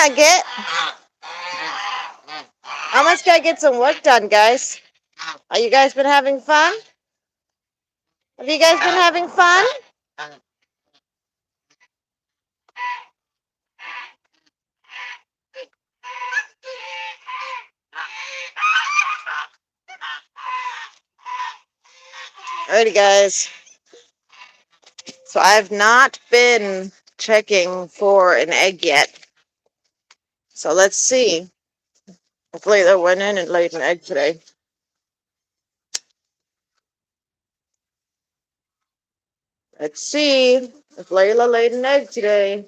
Nugget. I must gotta get some work done, guys. Are you guys been having fun? Have you guys been having fun? Alrighty, guys. So I've not been checking for an egg yet. So let's see if Layla went in and laid an egg today. Let's see if Layla laid an egg today.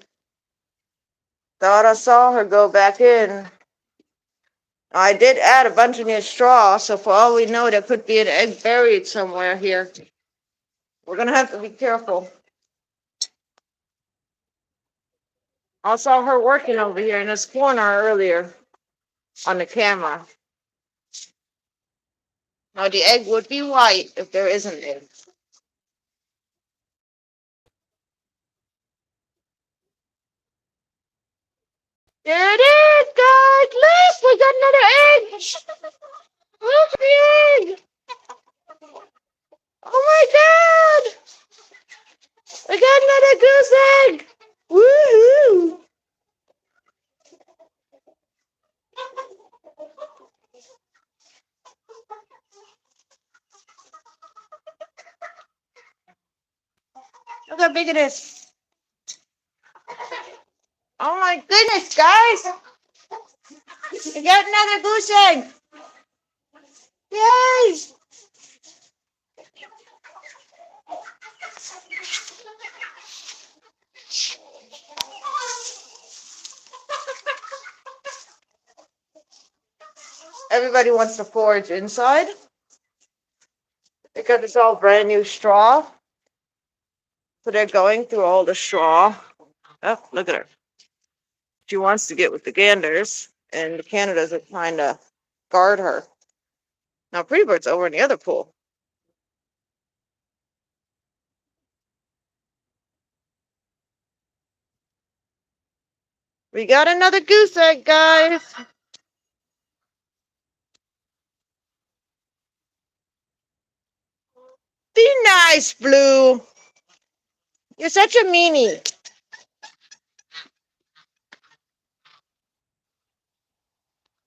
Thought I saw her go back in. I did add a bunch of new straw, so for all we know, there could be an egg buried somewhere here. We're gonna have to be careful. I saw her working over here in this corner earlier on the camera. Now the egg would be white if there isn't egg. There it is, guys! Look, we got another egg! Look at the egg! Oh my god! We got another goose egg! Woohoo! Look how big it is. Oh my goodness, guys! We got another goose egg! Yay! Everybody wants to forage inside because it's all brand new straw. So they're going through all the straw. Oh, look at her. She wants to get with the ganders, and the Canadas are trying to guard her. Now, Pretty Bird's over in the other pool. We got another goose egg, guys. Be nice, Blue. You're such a meanie.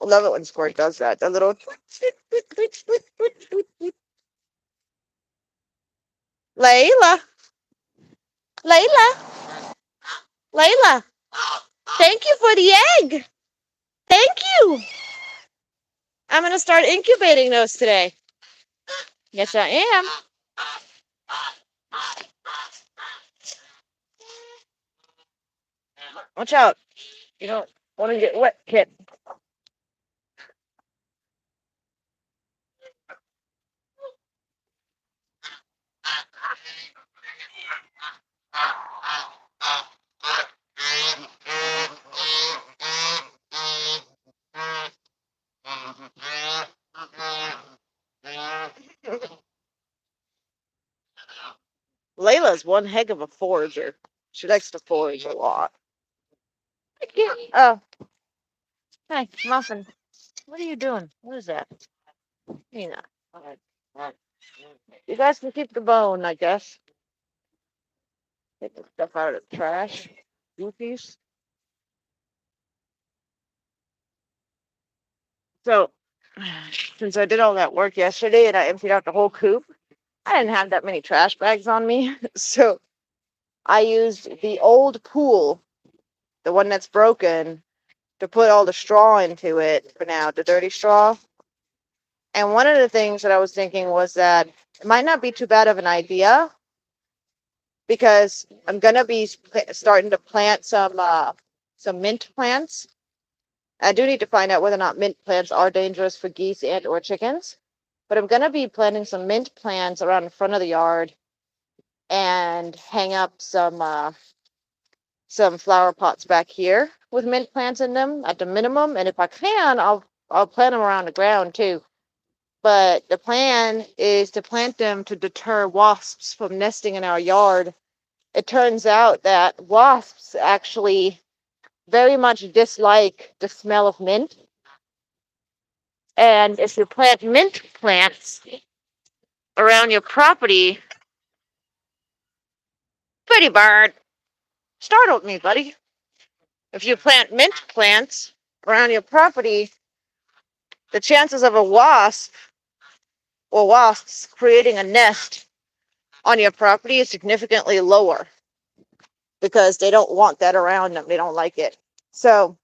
I love it when Squirt does that. The little Layla. Layla. Layla. Thank you for the egg. Thank you. I'm going to start incubating those today. Yes, I am. Watch out. You don't want to get wet, kid. Layla's one heck of a forager. She likes to forage a lot. Oh, hey, Muffin. What are you doing? What is that? Nina. You guys can keep the bone, I guess. Take the stuff out of the trash. Goofies. So, since I did all that work yesterday and I emptied out the whole coop, I didn't have that many trash bags on me. So, I used the old pool, the one that's broken, to put all the straw into it for now, the dirty straw. And one of the things that I was thinking was that it might not be too bad of an idea because I'm gonna be starting to plant some mint plants. I do need to find out whether or not mint plants are dangerous for geese and or chickens. But I'm gonna be planting some mint plants around the front of the yard and hang up some flower pots back here with mint plants in them at the minimum. And if I can, I'll plant them around the ground too. But the plan is to plant them to deter wasps from nesting in our yard. It turns out that wasps actually very much dislike the smell of mint. And if you plant mint plants around your property, pretty bird, startled me, buddy. If you plant mint plants around your property, the chances of a wasp or wasps creating a nest on your property is significantly lower because they don't want that around them. They don't like it. So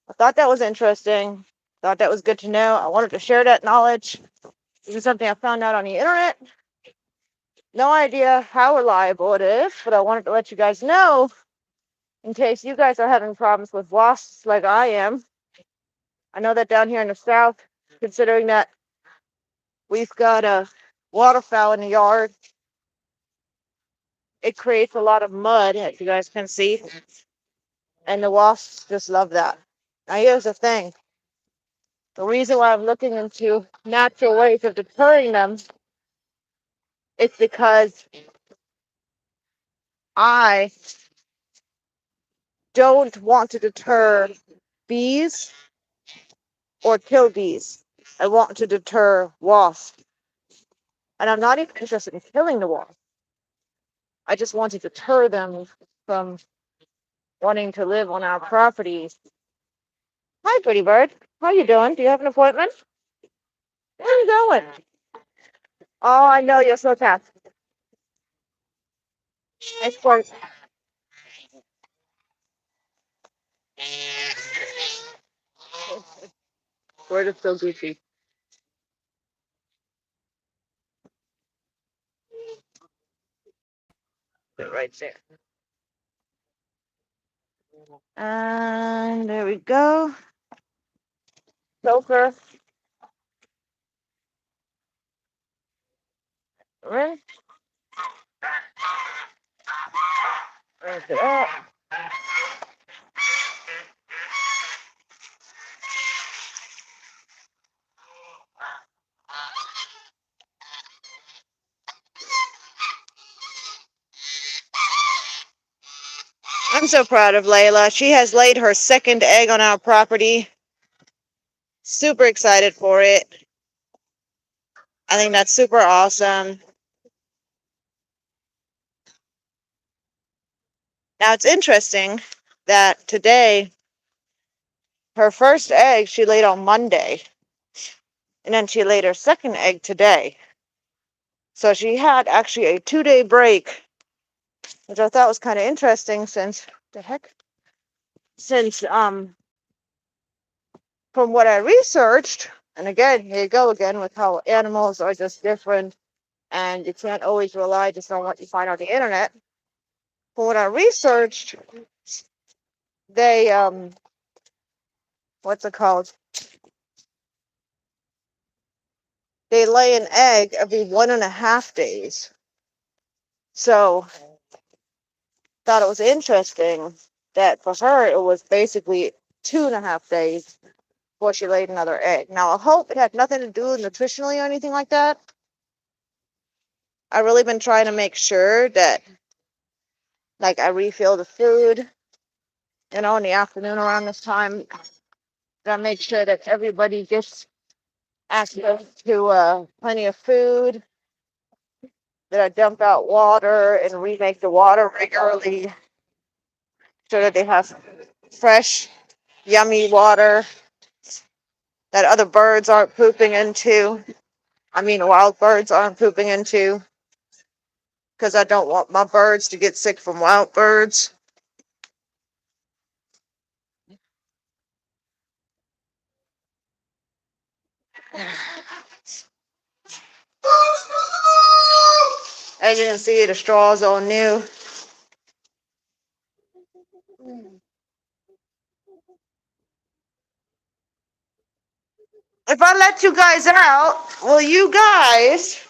I thought that was interesting. Thought that was good to know. I wanted to share that knowledge. This is something I found out on the internet. No idea how reliable it is, but I wanted to let you guys know in case you guys are having problems with wasps like I am. I know that down here in the south, considering that we've got a waterfowl in the yard, it creates a lot of mud, as you guys can see, and the wasps just love that. Now, here's the thing. The reason why I'm looking into natural ways of deterring them is because I don't want to deter bees or kill bees. I want to deter wasps. And I'm not even interested in killing the wasps. I just want to deter them from wanting to live on our properties. Hi, pretty bird. How you doing? Do you have an appointment? Where are you going? Oh, I know, you're so fast. Nice work. Word is so goofy. Put it right there. And there we go. Soaker. Rinse. Rinse it up. I'm so proud of Layla. She has laid her second egg on our property. Super excited for it. I think that's super awesome. Now, it's interesting that today, her first egg she laid on Monday, and then she laid her second egg today. So she had actually a 2-day break, which I thought was kind of interesting since, from what I researched, and again, here you go again with how animals are just different, and you can't always rely just on what you find on the internet. From what I researched, they, what's it called? They lay an egg every 1.5 days. So, thought it was interesting that for her, it was basically 2.5 days before she laid another egg. Now, I hope it had nothing to do with nutritionally or anything like that. I've really been trying to make sure that, like, I refill the food, in the afternoon around this time. That I make sure that everybody gets access to plenty of food, that I dump out water and remake the water regularly so that they have fresh, yummy water that other birds aren't pooping into. I mean, wild birds aren't pooping into, because I don't want my birds to get sick from wild birds. As you can see, the straw's all new. If I let you guys out, will you guys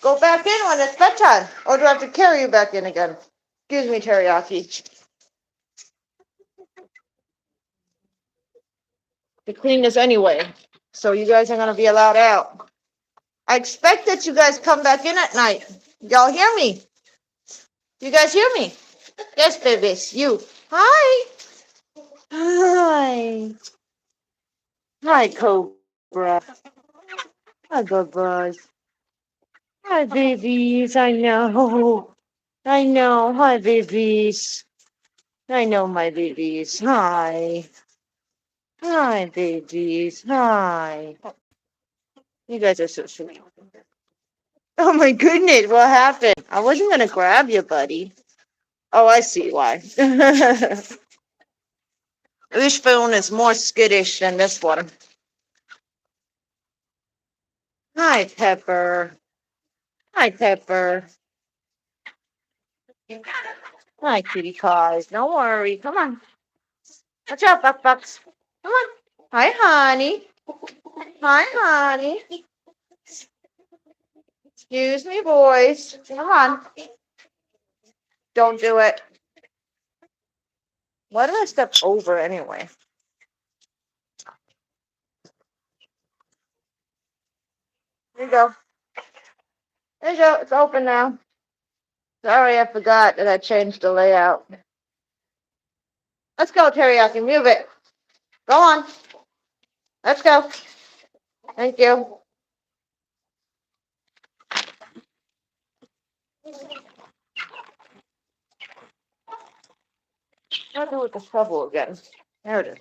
go back in when it's bedtime? Or do I have to carry you back in again? Excuse me, teriyaki. To clean this anyway. So you guys are going to be allowed out. I expect that you guys come back in at night. Y'all hear me? You guys hear me? Yes, babies, you. Hi. Hi. Hi, Cobra. Hi, good boys. Hi, babies. I know. I know. Hi, babies. I know my babies. Hi. Hi, babies. Hi. You guys are so sweet. Oh my goodness, what happened? I wasn't gonna grab you, buddy. Oh, I see why. This phone is more skittish than this one. Hi, Pepper. Hi, Pepper. Hi, kitty paws. Don't worry. Come on. Watch out, Buck Bucks. Come on. Hi, honey. Hi, honey. Excuse me, boys. Come on. Don't do it. Why did I step over anyway? There you go. There you go. It's open now. Sorry, I forgot that I changed the layout. Let's go, Teriyaki. Move it. Go on. Let's go. Thank you. I'll do it with the shovel again. There it is.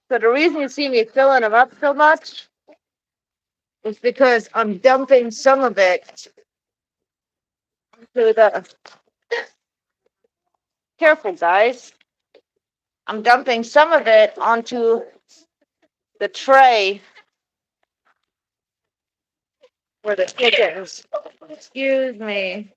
So the reason you see me filling them up so much is because I'm dumping some of it to the. Careful, guys. I'm dumping some of it onto the tray for the chickens. Excuse me.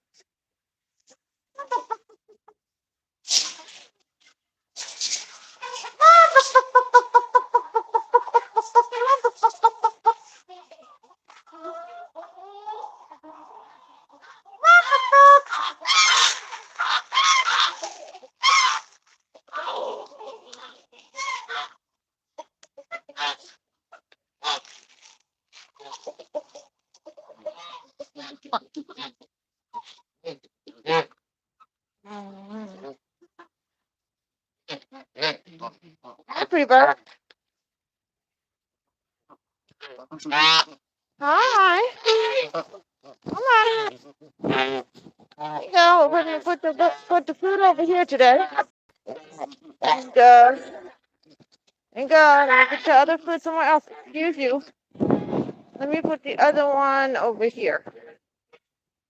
Hi, pretty bird. Hi. Come on. There you go. We're going to put the food over here today. And, and go. Let me put the other food somewhere else. Excuse you. Let me put the other one over here.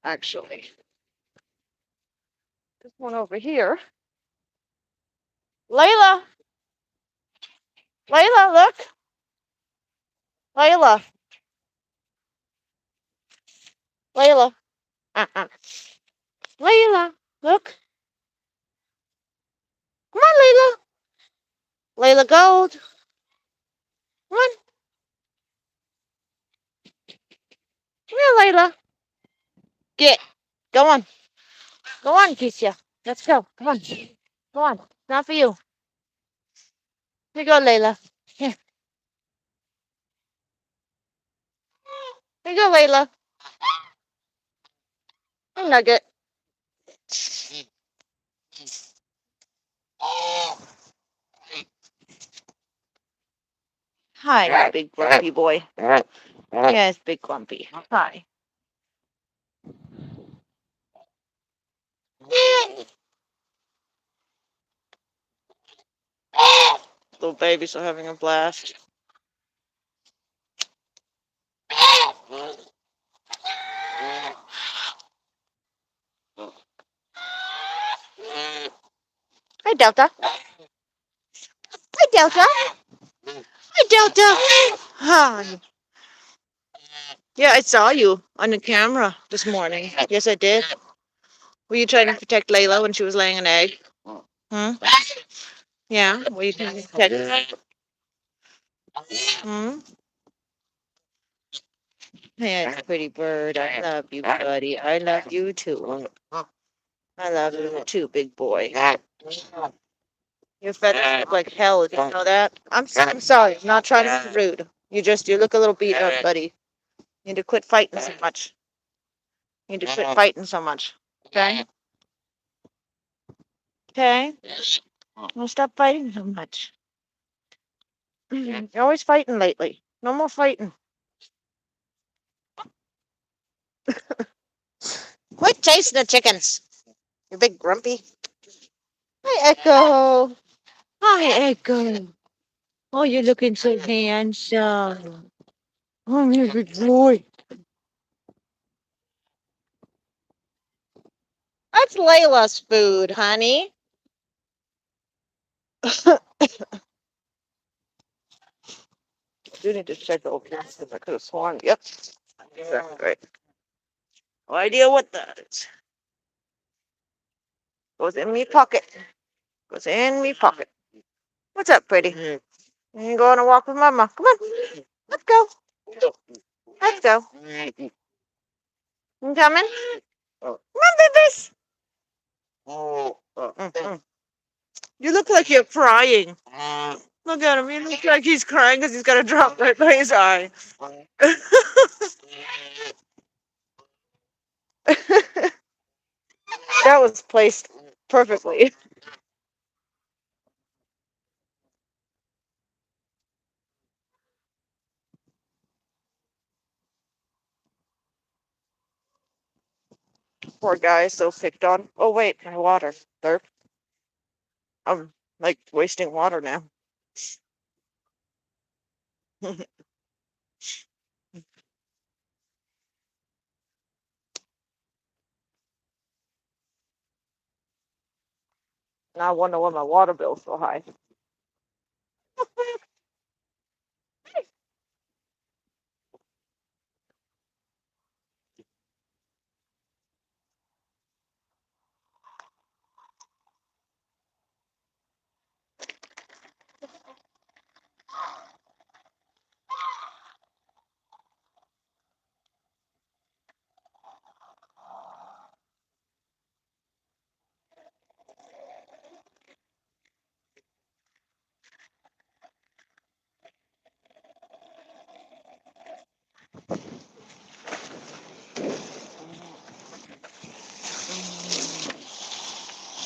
Actually, this one over here. Layla. Layla, look. Layla. Layla. Uh-uh. Layla, look. Come on, Layla. Layla Gold. Come on. Come here, Layla. Get. Go on. Go on, Keisha. Let's go. Come on. Go on. Not for you. Here you go, Layla. Here. Here you go, Layla. Hey, Nugget. Hi, big grumpy boy. Yes, big grumpy. Hi. Little babies are having a blast. Hi, Delta. Hi, Delta. Hi, Delta. Hi. Yeah, I saw you on the camera this morning. Yes, I did. Were you trying to protect Layla when she was laying an egg? Hmm? Yeah, were you trying to protect her? Hmm? Hey, pretty bird. I love you, buddy. I love you too. I love you too, big boy. Your feathers look like hell. Did you know that? I'm sorry. I'm not trying to be rude. You look a little beat up, buddy. You need to quit fighting so much. You need to quit fighting so much. Okay? Okay? Well, stop fighting so much. You're always fighting lately. No more fighting. Quit chasing the chickens. You big grumpy. Hi, Echo. Hi, Echo. Oh, you're looking so handsome. Oh, you're a good boy. That's Layla's food, honey. I do need to check the old because I could have sworn. Yep. Exactly right. No idea what that is. Goes in me pocket. Goes in me pocket. What's up, pretty? You go on a walk with Mama. Come on. Let's go. Let's go. You coming? Come on, babies. Mm-mm. You look like you're crying. Look at him. He looks like he's crying because he's got a drop right by his eye. That was placed perfectly. Poor guy is so picked on. Oh, wait, my water. Derp. I'm like wasting water now. Now I wonder why my water bill's so high.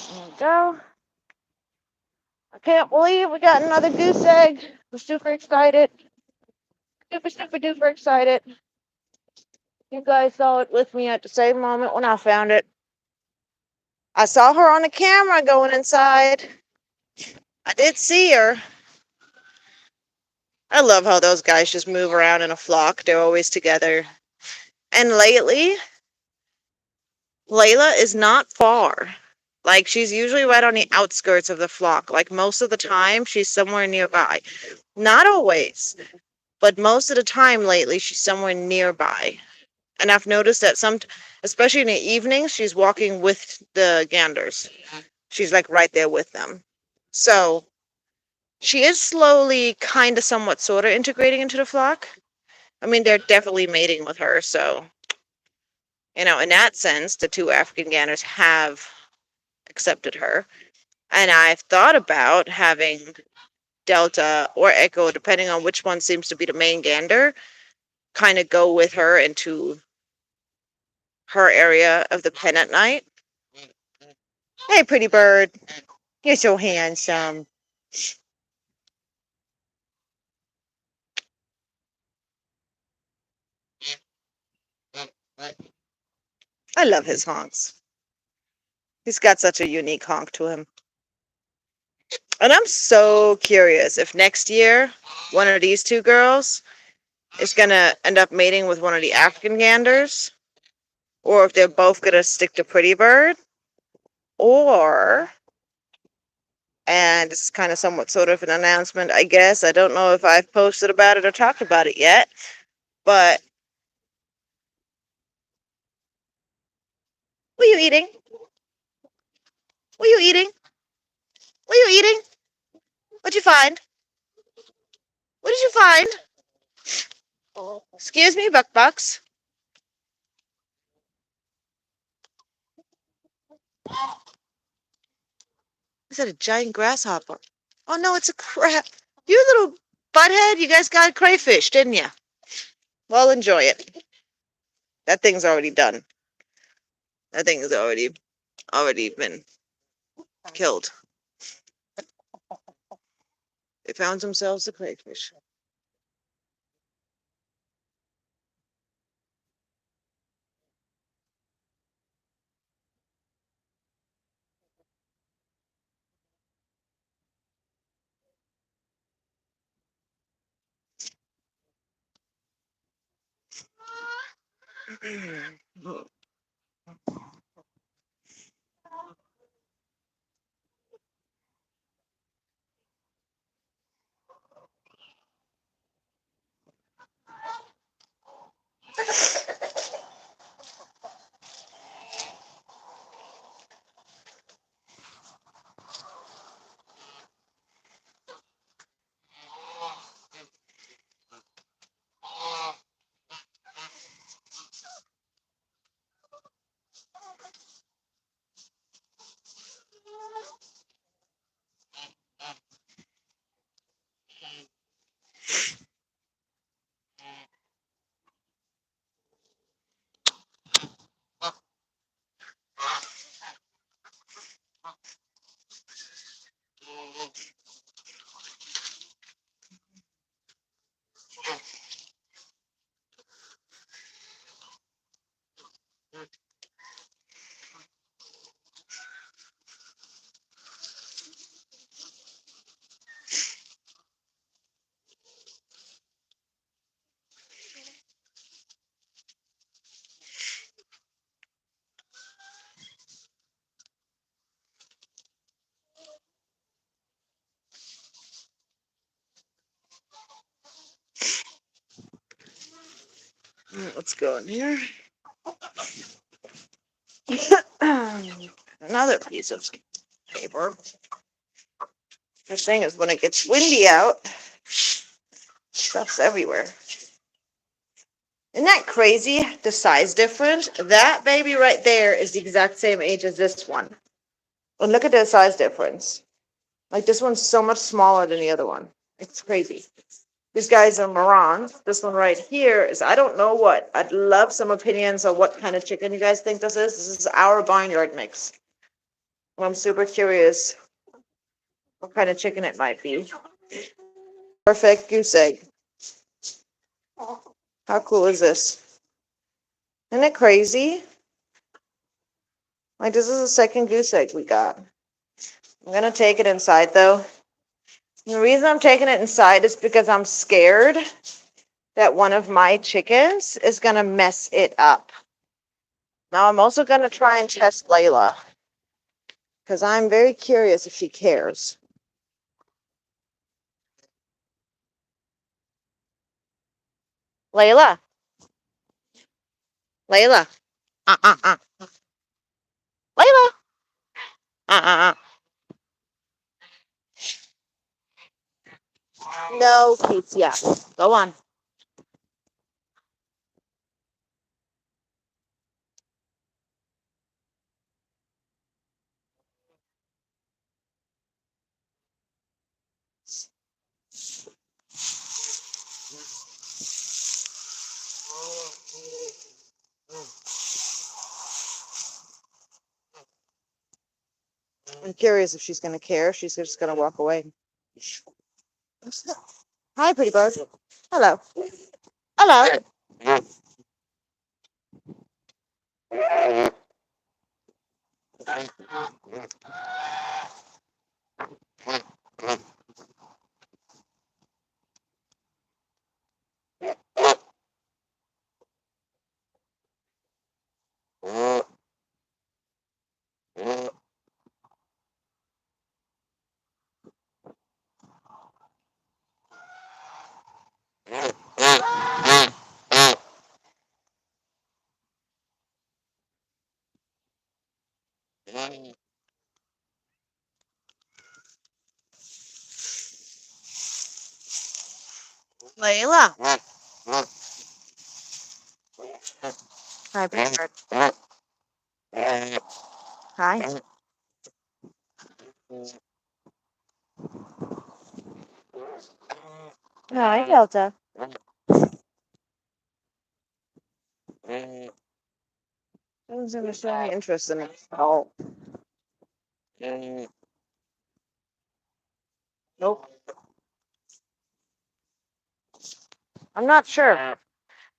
There we go. I can't believe we got another goose egg. We're super excited. Super, super duper excited. You guys saw it with me at the same moment when I found it. I saw her on the camera going inside. I did see her. I love how those guys just move around in a flock. They're always together. And lately, Layla is not far. Like, she's usually right on the outskirts of the flock. Like, most of the time, she's somewhere nearby. Not always, but most of the time lately, she's somewhere nearby. And I've noticed that especially in the evenings, she's walking with the ganders. She's like right there with them. So she is slowly, kind of, somewhat, sort of integrating into the flock. I mean, they're definitely mating with her. So, in that sense, the two African ganders have accepted her. And I've thought about having Delta or Echo, depending on which one seems to be the main gander, kind of go with her into her area of the pen at night. Hey, pretty bird. You're so handsome. I love his honks. He's got such a unique honk to him. And I'm so curious if next year one of these two girls is going to end up mating with one of the African ganders, or if they're both going to stick to Pretty Bird, or And it's kind of somewhat sort of an announcement, I guess. I don't know if I've posted about it or talked about it yet, but what are you eating? What are you eating? What are you eating? What'd you find? What did you find? Excuse me, Buck Bucks. Is that a giant grasshopper? Oh no, it's a crab. You little butthead, you guys got a crayfish, didn't you? Well, enjoy it. That thing's already done. That thing has already been killed. They found themselves a crayfish. Let's go in here. Another piece of paper. The thing is, when it gets windy out, stuff's everywhere. Isn't that crazy? The size difference? That baby right there is the exact same age as this one. And look at the size difference. Like this one's so much smaller than the other one. It's crazy. These guys are morons. This one right here is, I don't know what. I'd love some opinions on what kind of chicken you guys think this is. This is our barnyard mix. I'm super curious what kind of chicken it might be. Perfect goose egg. How cool is this? Isn't it crazy? Like, this is the second goose egg we got. I'm going to take it inside, though. And the reason I'm taking it inside is because I'm scared that one of my chickens is going to mess it up. Now, I'm also going to try and test Layla because I'm very curious if she cares. Layla. Layla. Uh. Layla. Uh. No, Keith. Yeah. Go on. I'm curious if she's going to care. She's just going to walk away. Hi, pretty bird. Hello. Hello. Layla. Hi, Bernard. Hi. Hi, Delta. Doesn't seem to show any interest in it. Oh, nope. I'm not sure.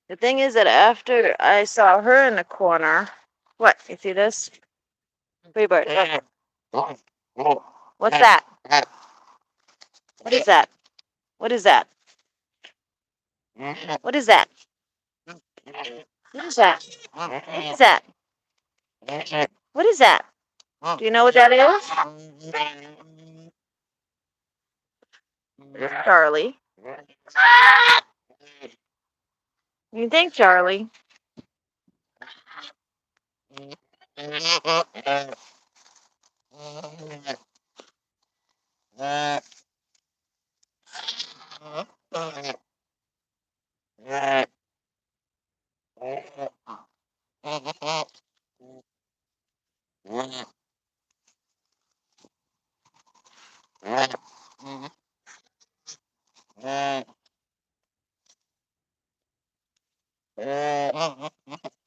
The thing is that after I saw her in the corner, what? You see this? Free bird. Look. What's that? What is that? What is that? What is that? What is that? What is that? What is that? Do you know what that is? Charlie. You think, Charlie?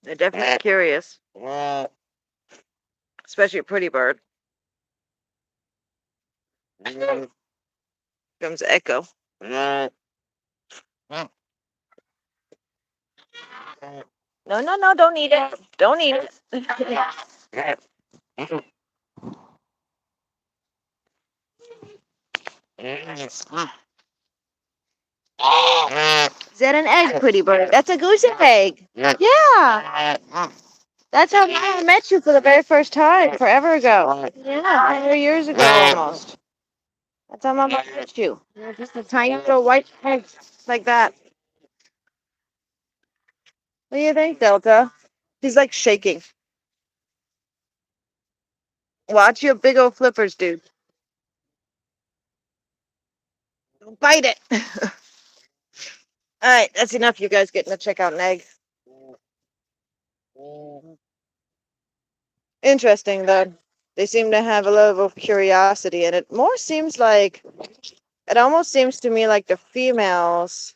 They're definitely curious, especially a pretty bird. Comes Echo. No, no, no, don't eat it. Don't eat it. Is that an egg, pretty bird? That's a goose egg. Yeah. That's how I met you for the very first time, forever ago. Yeah, 100 years ago almost. That's how Mama met you. You're just a tiny little white egg like that. What do you think, Delta? He's like shaking. Watch your big old flippers, dude. Don't bite it. All right, that's enough. You guys getting to check out an egg. Interesting, though. They seem to have a level of curiosity, and it more seems like it almost seems to me like the females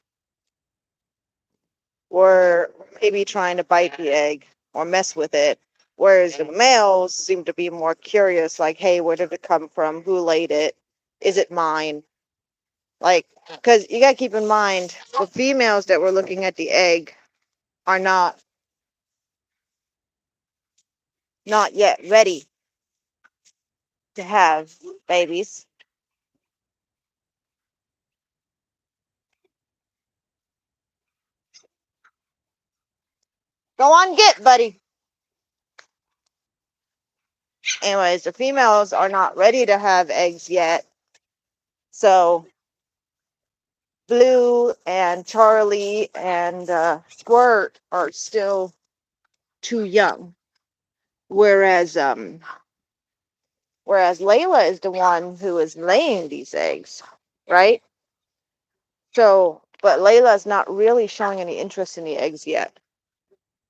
were maybe trying to bite the egg or mess with it, whereas the males seem to be more curious, like, hey, where did it come from? Who laid it? Is it mine? Like, because you got to keep in mind, the females that were looking at the egg are not yet ready to have babies. Go on, get, buddy. Anyways, the females are not ready to have eggs yet. So Blue and Charlie and Squirt are still too young. Whereas Layla is the one who is laying these eggs, right? So, but Layla's not really showing any interest in the eggs yet.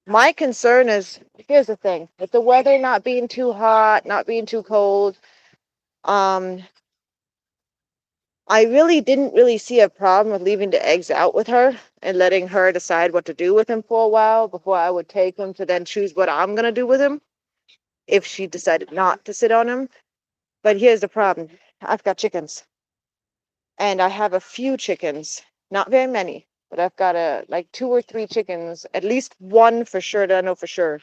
My concern is, here's the thing, with the weather not being too hot, not being too cold, um, I really didn't really see a problem with leaving the eggs out with her and letting her decide what to do with him for a while before I would take him to then choose what I'm going to do with him if she decided not to sit on him. But here's the problem. I've got chickens and I have a few chickens, not very many, but I've got like 2 or 3 chickens, at least one for sure that I know for sure,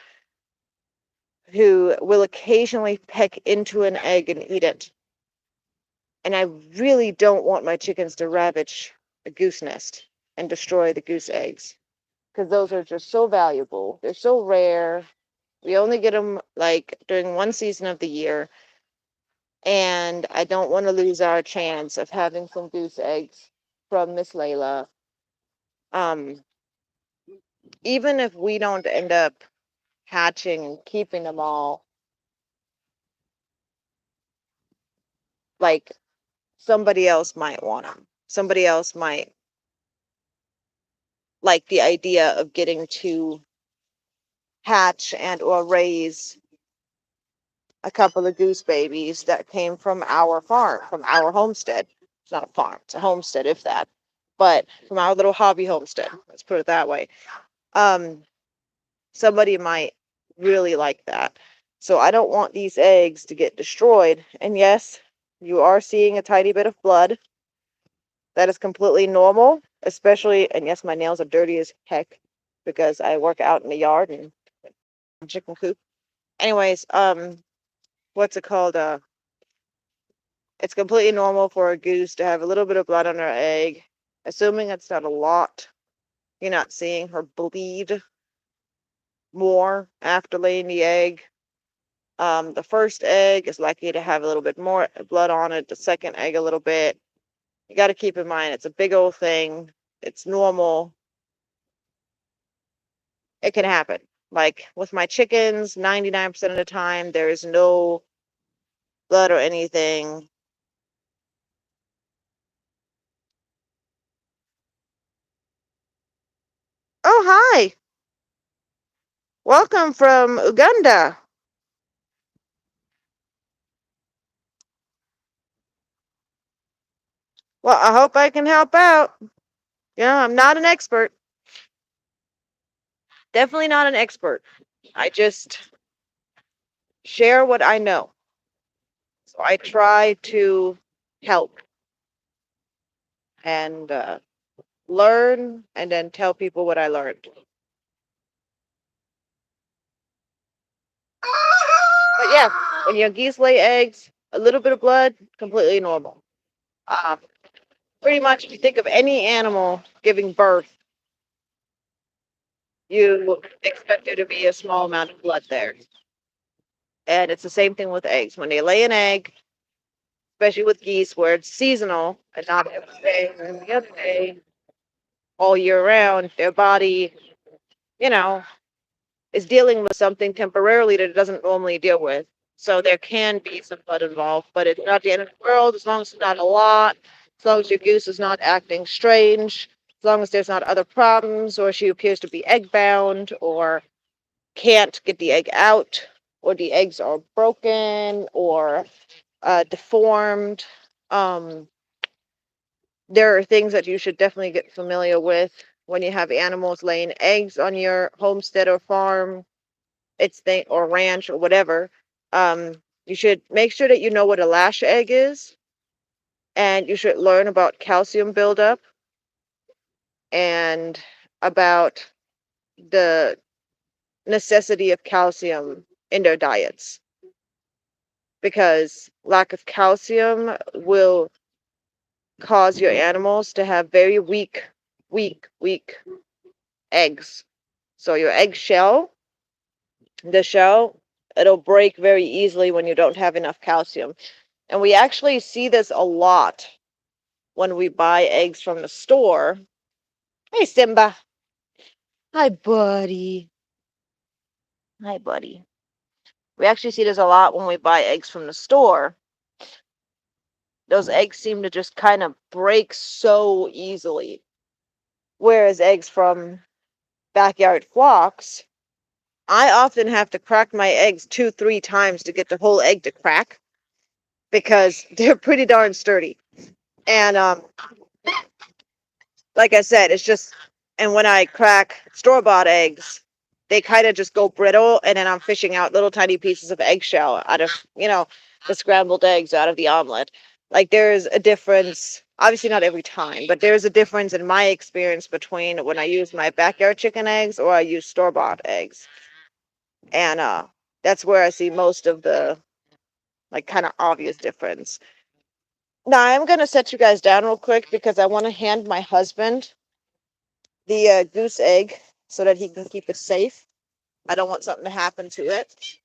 who will occasionally peck into an egg and eat it. And I really don't want my chickens to ravage a goose nest and destroy the goose eggs because those are just so valuable. They're so rare. We only get them like during one season of the year. And I don't want to lose our chance of having some goose eggs from Miss Layla. Um, Even if we don't end up hatching and keeping them all, like somebody else might want them. Somebody else might like the idea of getting to hatch and or raise a couple of goose babies that came from our farm, from our homestead. It's not a farm, it's a homestead, if that, but from our little hobby homestead. Let's put it that way. Um, Somebody might really like that. So I don't want these eggs to get destroyed. And yes, you are seeing a tiny bit of blood. That is completely normal, especially, and yes, my nails are dirty as heck because I work out in the yard and chicken coop. Anyways, what's it called? It's completely normal for a goose to have a little bit of blood on her egg, assuming it's not a lot. You're not seeing her bleed more after laying the egg. The first egg is likely to have a little bit more blood on it. The second egg, a little bit. You got to keep in mind, it's a big old thing. It's normal. It can happen. Like with my chickens, 99% of the time, there is no blood or anything. Oh, hi. Welcome from Uganda. Well, I hope I can help out. I'm not an expert. Definitely not an expert. I just share what I know. So I try to help and learn and then tell people what I learned. But yeah, when your geese lay eggs, a little bit of blood, completely normal. Um, Pretty much, if you think of any animal giving birth, you expect there to be a small amount of blood there. And it's the same thing with eggs. When they lay an egg, especially with geese, where it's seasonal and not every day or every other day, all year round, their body, you know, is dealing with something temporarily that it doesn't normally deal with. So there can be some blood involved, but it's not the end of the world as long as it's not a lot, as long as your goose is not acting strange, as long as there's not other problems, or she appears to be egg bound, or can't get the egg out, or the eggs are broken or deformed. Um, there are things that you should definitely get familiar with when you have animals laying eggs on your homestead or farm, or ranch or whatever. You should make sure that you know what a lash egg is, and you should learn about calcium buildup and about the necessity of calcium in their diets, because lack of calcium will cause your animals to have very weak eggs. So your egg shell, the shell, it'll break very easily when you don't have enough calcium. And we actually see this a lot when we buy eggs from the store. Hey, Simba. Hi, buddy. Hi, buddy. We actually see this a lot when we buy eggs from the store. Those eggs seem to just kind of break so easily. Whereas eggs from backyard flocks, I often have to crack my eggs 2, 3 times to get the whole egg to crack because they're pretty darn sturdy. And like I said, it's just, and when I crack store-bought eggs, they kind of just go brittle, and then I'm fishing out little tiny pieces of eggshell out of, the scrambled eggs out of the omelet. Like there's a difference, obviously not every time, but there's a difference in my experience between when I use my backyard chicken eggs or I use store-bought eggs. And that's where I see most of the like kind of obvious difference. Now I'm gonna set you guys down real quick because I want to hand my husband the goose egg so that he can keep it safe. I don't want something to happen to it.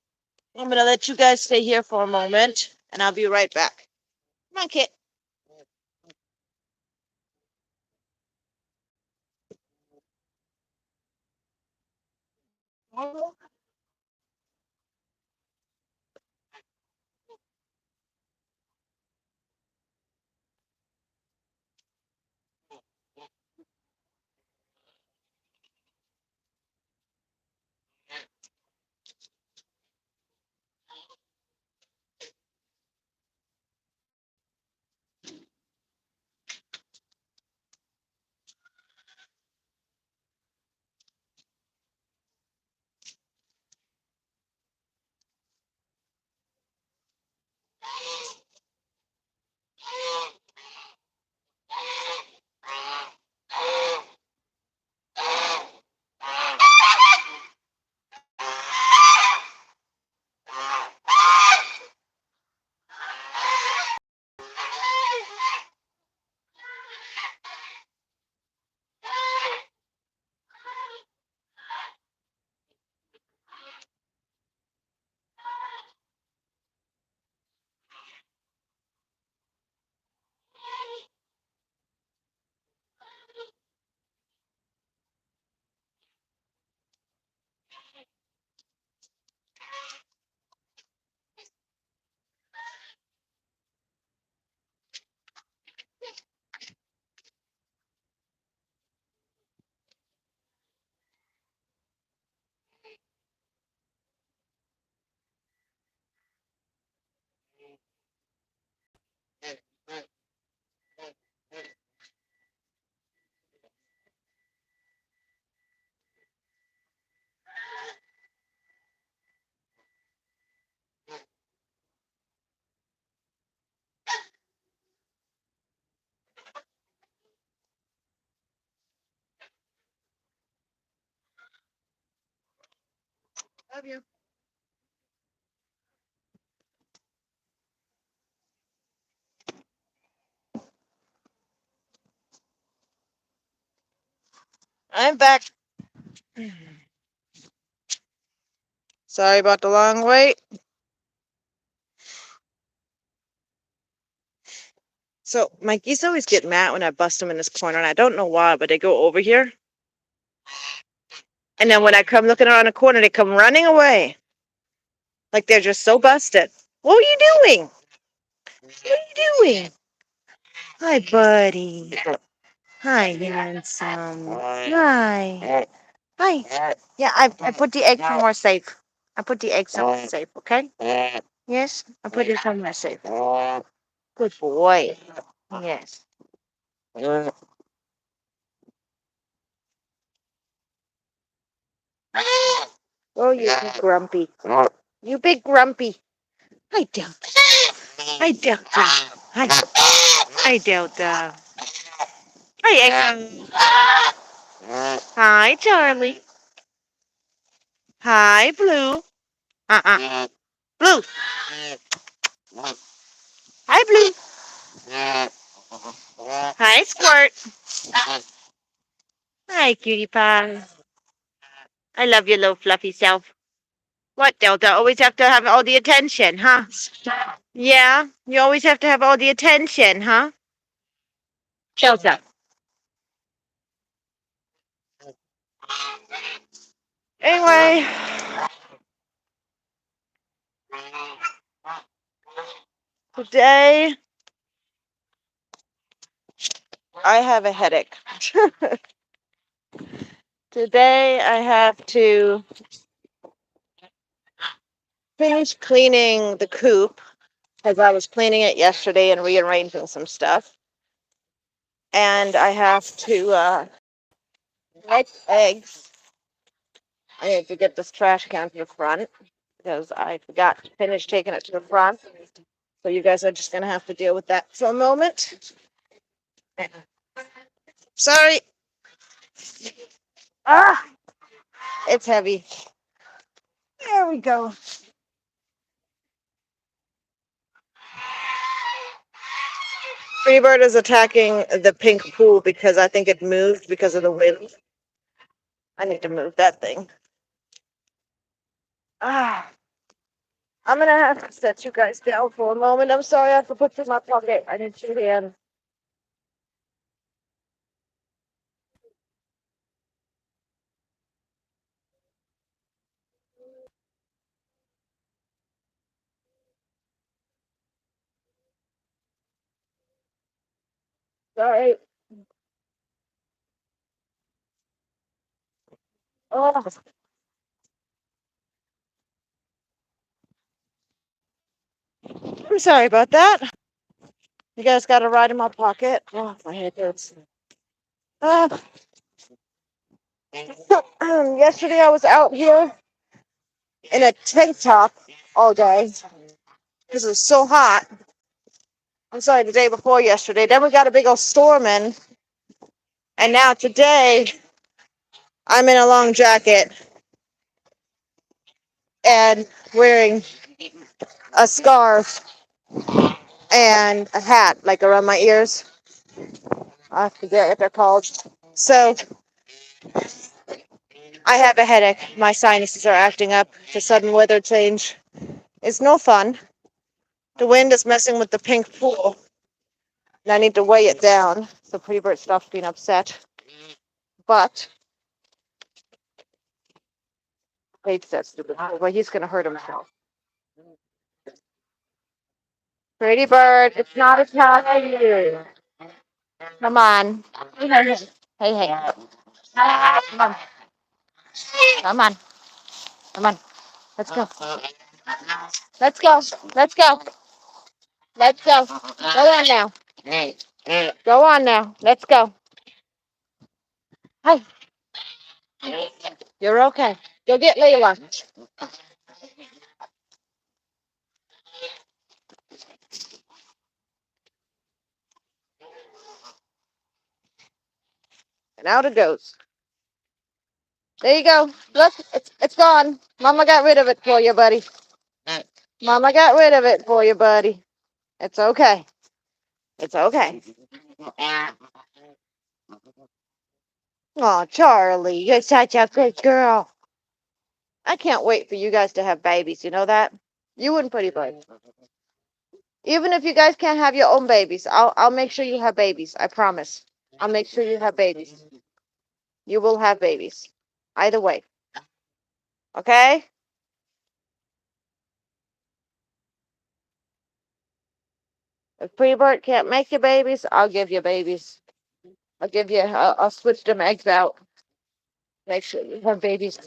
I'm gonna let you guys stay here for a moment, and I'll be right back. Come on, Kit. Love you. I'm back. Sorry about the long wait. So my geese always get mad when I bust them in this corner, and I don't know why, but they go over here. And then when I come looking around the corner, they come running away. Like they're just so busted. What are you doing? What are you doing? Hi, buddy. Hi, handsome. Hi. Hi. Yeah, I put the egg somewhere safe. I put the egg somewhere safe, okay? Yes, I put it somewhere safe. Good boy. Yes. Oh, you big grumpy. You big grumpy. Hi, Delta. Hi, Delta. Hi. Hi, Delta. Hi, Echo. Hi, Charlie. Hi, Blue. Blue. Hi, Blue. Hi, Squirt. Hi, cutie pie. I love your little fluffy self. What, Delta? Always have to have all the attention, huh? Yeah, you always have to have all the attention, huh? Delta. Anyway, today I have a headache. Today I have to finish cleaning the coop because I was cleaning it yesterday and rearranging some stuff. And I have to make eggs. I need to get this trash can to the front because I forgot to finish taking it to the front. So you guys are just going to have to deal with that for a moment. Sorry. Ah, it's heavy. There we go. Freebird is attacking the pink pool because I think it moved because of the wind. I need to move that thing. Ah, I'm gonna have to set you guys down for a moment. I'm sorry I have to put you in my pocket. I need your hand. Sorry. Oh, I'm sorry about that. You guys got a ride in my pocket. Oh, my head hurts. Uh, yesterday I was out here in a tank top all day because it was so hot. I'm sorry, the day before yesterday. Then we got a big old storm in, and now today I'm in a long jacket and wearing a scarf and a hat, like around my ears. I forget what they're called. So I have a headache. My sinuses are acting up. The sudden weather change is no fun. The wind is messing with the pink pool, and I need to weigh it down so Pretty Bird stops being upset. But hates that stupid pool, but he's gonna hurt himself. Pretty Bird, it's not attacking you. Come on. Hey, hey, hey. Hey, hey. Come on. Come on. Come on. Let's go. Let's go. Let's go. Let's go. Go on now. Go on now. Let's go. Hey, you're okay. Go get Layla. And out it goes. There you go. Look, it's gone. Mama got rid of it for you, buddy. Mama got rid of it for you, buddy. It's okay. It's okay. Oh, Charlie, you're such a good girl. I can't wait for you guys to have babies. You know that? You and Pretty Bird. Even if you guys can't have your own babies, I'll make sure you have babies. I promise. I'll make sure you have babies. You will have babies. Either way. Okay? If Pretty Bird can't make you babies, I'll give you babies. I'll switch them eggs out. Make sure you have babies.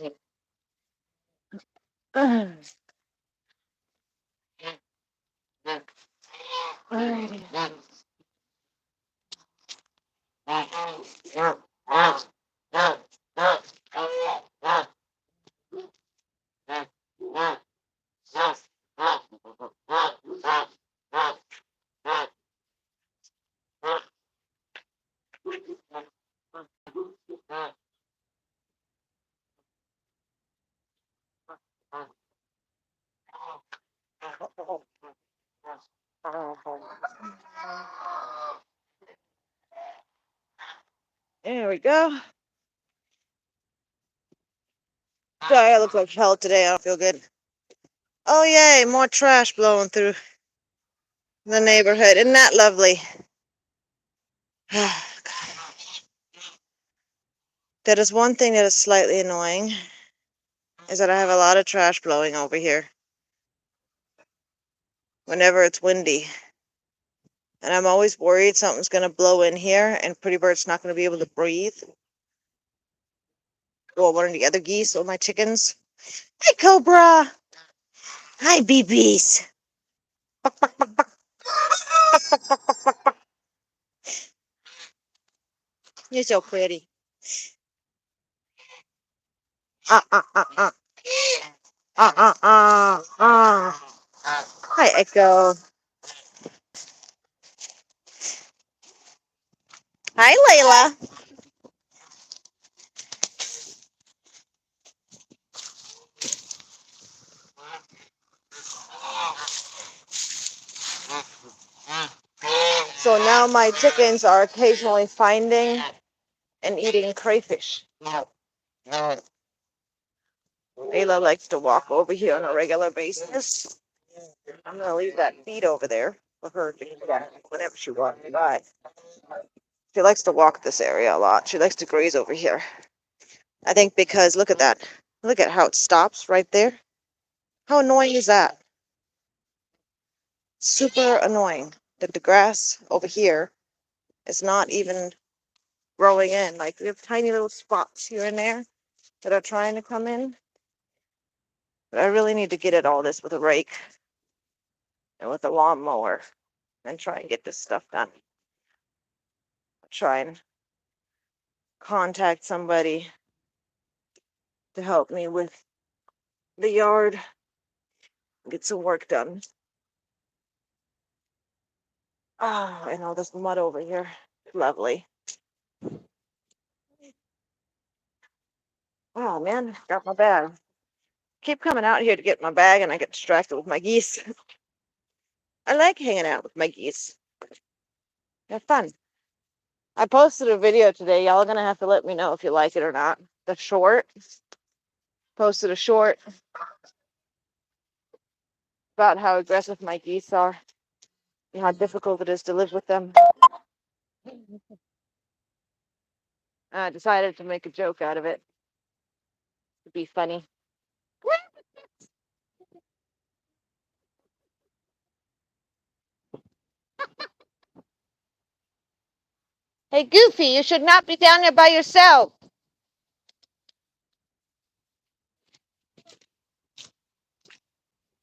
There we go. Sorry, I look like hell today. I don't feel good. Oh, yay, more trash blowing through the neighborhood. Isn't that lovely? That is one thing that is slightly annoying, is that I have a lot of trash blowing over here whenever it's windy. And I'm always worried something's going to blow in here and Pretty Bird's not going to be able to breathe. Or one of the other geese or my chickens. Hi, Cobra. Hi, BBs. You're so pretty. Uh. Hi, Echo. Hi, Layla. So now my chickens are occasionally finding and eating crayfish. Layla likes to walk over here on a regular basis. I'm going to leave that feed over there for her to get whenever she wants by. She likes to walk this area a lot. She likes to graze over here. I think because, look at that. Look at how it stops right there. How annoying is that? Super annoying that the grass over here is not even growing in. Like, we have tiny little spots here and there that are trying to come in. But I really need to get at all this with a rake and with a lawnmower and try and get this stuff done. I'll try and contact somebody to help me with the yard, get some work done. Oh, and all this mud over here. Lovely. Oh man, got my bag. Keep coming out here to get my bag and I get distracted with my geese. I like hanging out with my geese. They're fun. I posted a video today. Y'all are gonna have to let me know if you like it or not. The short. Posted a short about how aggressive my geese are and how difficult it is to live with them. I decided to make a joke out of it to be funny. Hey, Goofy, you should not be down there by yourself.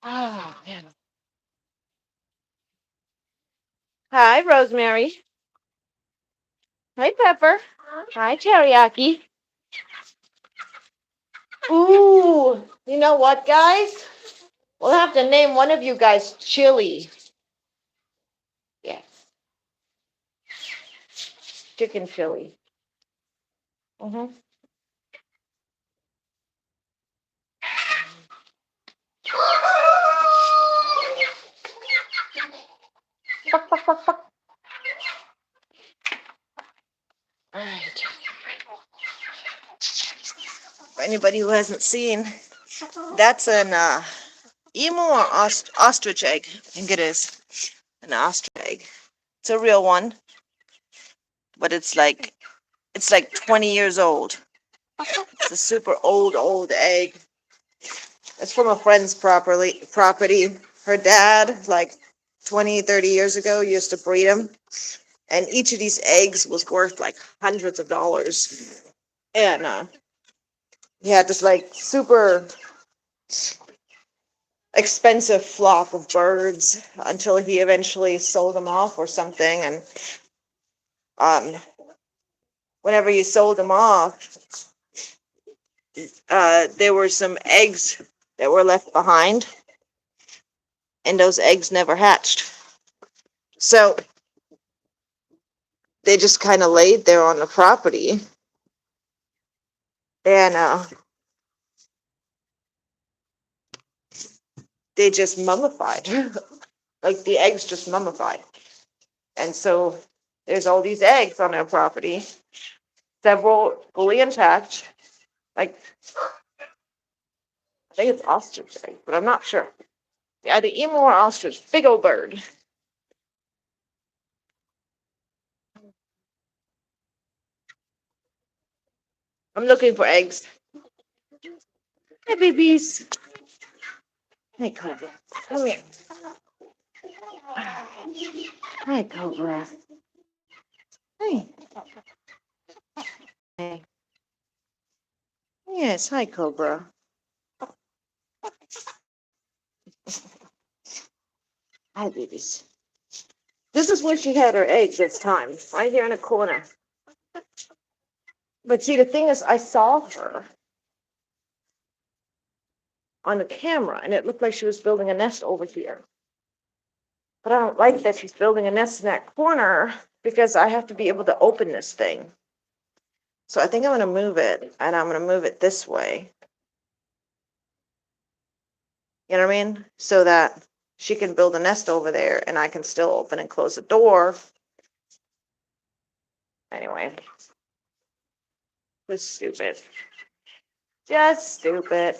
Oh, man. Hi, Rosemary. Hi, Pepper. Hi, Teriyaki. Ooh, you know what, guys? We'll have to name one of you guys Chili. Yes, chicken chili. Mm-hmm. All right. For anybody who hasn't seen, that's an emu or ostrich egg. I think it is an ostrich egg. It's a real one, but it's like 20 years old. It's a super old egg. It's from a friend's property. Her dad, like 20, 30 years ago, used to breed them. And each of these eggs was worth like hundreds of dollars. And he had this like super expensive flock of birds until he eventually sold them off or something. And um, whenever he sold them off, there were some eggs that were left behind, and those eggs never hatched. So they just kind of laid there on the property, and they just mummified. Like the eggs just mummified. And so there's all these eggs on their property, several fully intact. Like, I think it's ostrich egg, but I'm not sure. Yeah, the emu or ostrich, big old bird. I'm looking for eggs. Hey, babies. Hey, Cobra. Come here. Hi, Cobra. Hey. Hey. Yes, hi, Cobra. Hi, babies. This is where she had her eggs this time, right here in the corner. But see, the thing is, I saw her on the camera, and it looked like she was building a nest over here. But I don't like that she's building a nest in that corner because I have to be able to open this thing. So I think I'm going to move it, and I'm going to move it this way. You know what I mean? So that she can build a nest over there, and I can still open and close the door. Anyway, just stupid. Just stupid.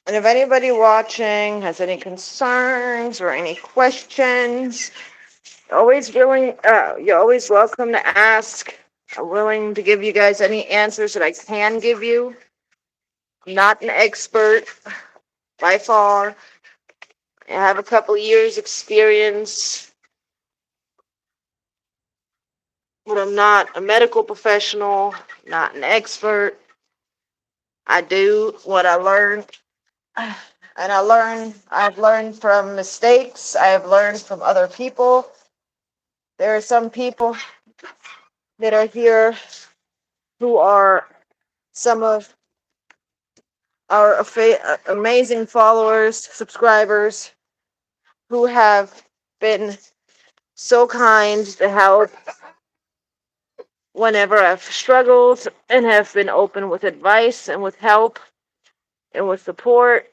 And if anybody watching has any concerns or any questions, you're always welcome to ask. I'm willing to give you guys any answers that I can give you. I'm not an expert by far. I have a couple years experience, but I'm not a medical professional, not an expert. I do what I learn, and I've learned from mistakes. I have learned from other people. There are some people that are here who are some of our amazing followers, subscribers, who have been so kind to help whenever I've struggled and have been open with advice and with help and with support.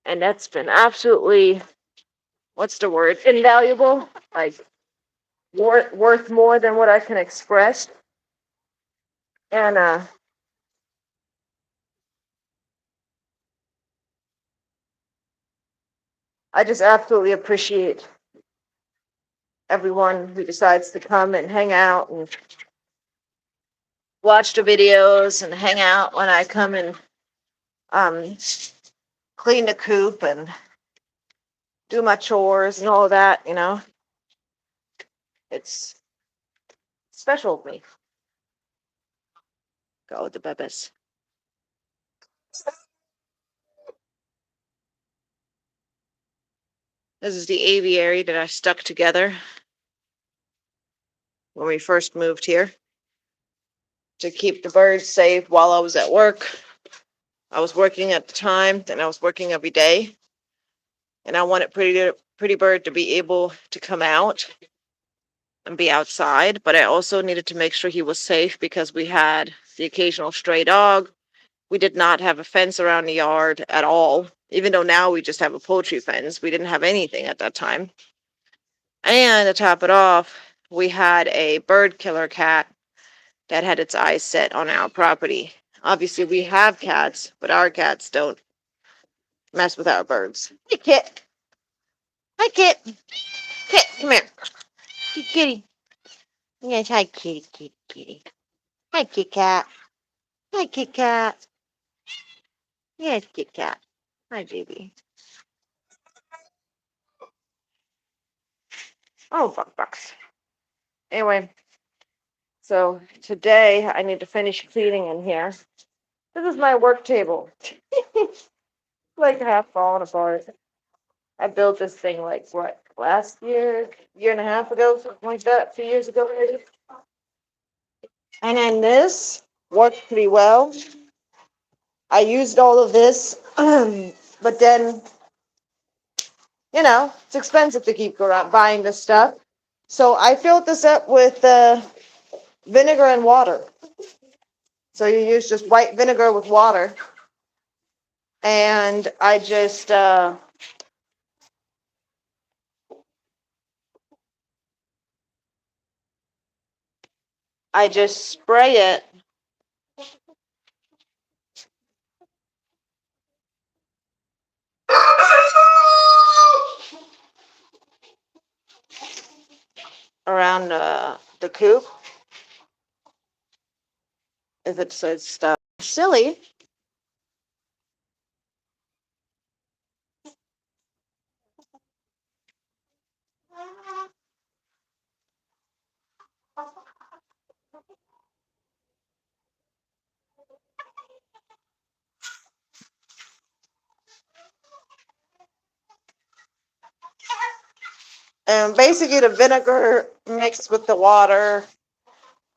And that's been absolutely, what's the word? Invaluable. Like, worth more than what I can express. And I just absolutely appreciate everyone who decides to come and hang out and watch the videos and hang out when I come and um, clean the coop and do my chores and all of that, you know. It's special to me. Go with the babies. This is the aviary that I stuck together when we first moved here to keep the birds safe while I was at work. I was working at the time, and I was working every day, and I wanted Pretty Bird to be able to come out and be outside, but I also needed to make sure he was safe because we had the occasional stray dog. We did not have a fence around the yard at all, even though now we just have a poultry fence. We didn't have anything at that time. And to top it off, we had a bird killer cat that had its eyes set on our property. Obviously, we have cats, but our cats don't mess with our birds. Hey, Kit. Hi, Kit. Kit, come here. Hey, kitty. Yes, hi, kitty, kitty, kitty. Hi, Kit Kat. Hi, Kit Kat. Yes, Kit Kat. Hi, baby. Oh, bucks. Anyway, so today I need to finish cleaning in here. This is my work table. Like half falling apart. I built this thing like what, last year and a half ago, something like that, 2 years ago maybe. And then this worked pretty well. I used all of this, but then, it's expensive to keep buying this stuff. So I filled this up with vinegar and water. So you use just white vinegar with water. And I just spray it around the coop. If it says stuff silly. And basically the vinegar mixed with the water,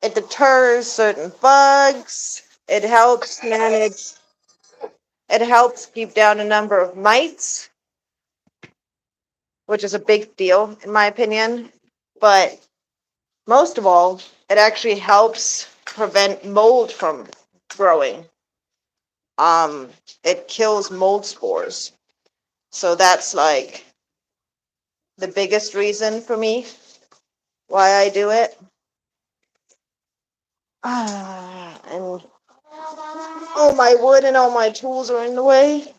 it deters certain bugs. It helps keep down the number of mites, which is a big deal in my opinion. But most of all, it actually helps prevent mold from growing. It kills mold spores. So that's like the biggest reason for me why I do it. And all my wood and all my tools are in the way.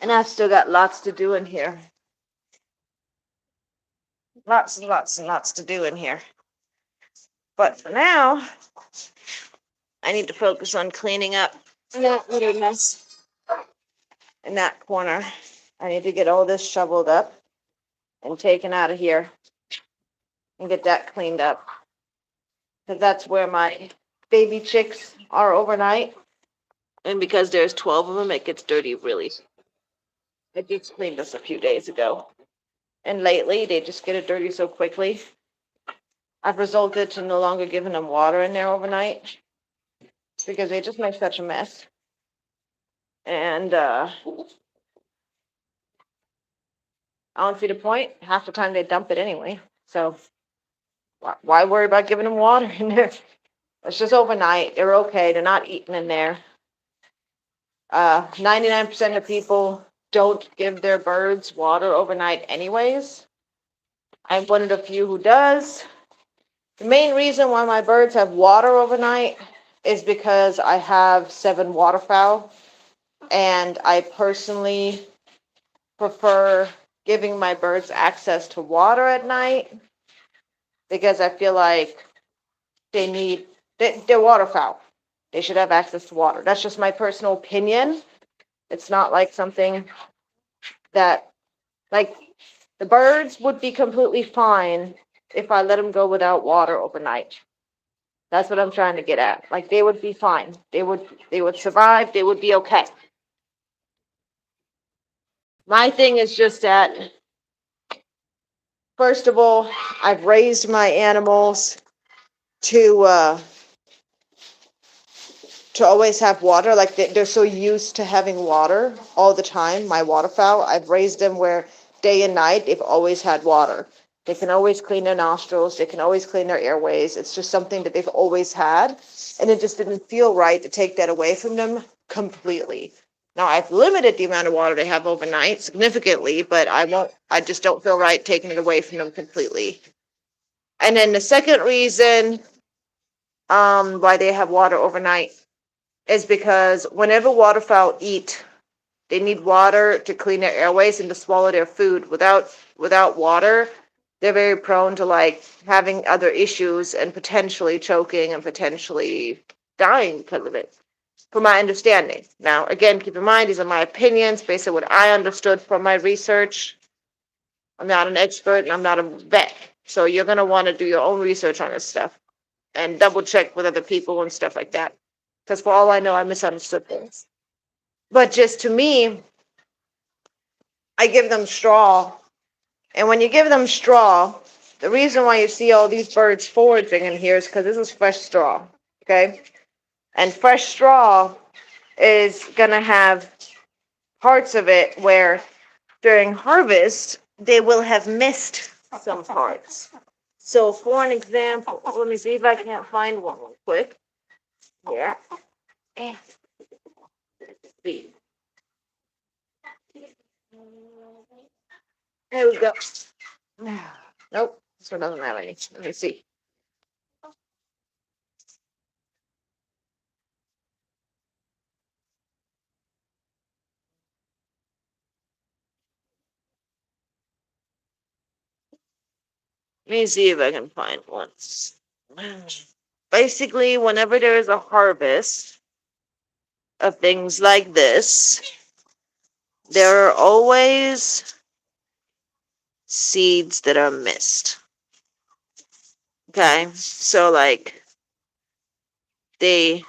And I've still got lots to do in here. Lots and lots and lots to do in here. But for now, I need to focus on cleaning up that little mess in that corner. I need to get all this shoveled up and taken out of here and get that cleaned up. Because that's where my baby chicks are overnight. And because there's 12 of them, it gets dirty really. I just cleaned this a few days ago. And lately, they just get it dirty so quickly. I've resulted to no longer giving them water in there overnight because they just make such a mess. And I don't see the point. Half the time they dump it anyway. So why worry about giving them water in there? It's just overnight. They're okay. They're not eating in there. 99% of people don't give their birds water overnight anyways. I'm one of the few who does. The main reason why my birds have water overnight is because I have 7 waterfowl, and I personally prefer giving my birds access to water at night because I feel like they're waterfowl. They should have access to water. That's just my personal opinion. It's not like something that, like, the birds would be completely fine if I let them go without water overnight. That's what I'm trying to get at. Like, they would be fine. They would survive. They would be okay. My thing is just that, first of all, I've raised my animals to to always have water. Like, they're so used to having water all the time. My waterfowl, I've raised them where day and night they've always had water. They can always clean their nostrils. They can always clean their airways. It's just something that they've always had. And it just didn't feel right to take that away from them completely. Now, I've limited the amount of water they have overnight significantly, but I just don't feel right taking it away from them completely. And then the second reason why they have water overnight is because whenever waterfowl eat, they need water to clean their airways and to swallow their food. Without water, they're very prone to like having other issues and potentially choking and potentially dying because of it. From my understanding. Now, again, keep in mind these are my opinions based on what I understood from my research. I'm not an expert and I'm not a vet, so you're gonna want to do your own research on this stuff and double check with other people and stuff like that. Because for all I know, I misunderstood things. But just to me, I give them straw. And when you give them straw, the reason why you see all these birds foraging in here is because this is fresh straw. Okay? And fresh straw is going to have parts of it where during harvest, they will have missed some parts. So, for an example, let me see if I can't find one real quick. Here. And see. There we go. Nope, this one doesn't have any. Let me see. Let me see if I can find one. Basically, whenever there is a harvest of things like this, there are always seeds that are missed. Okay, so like they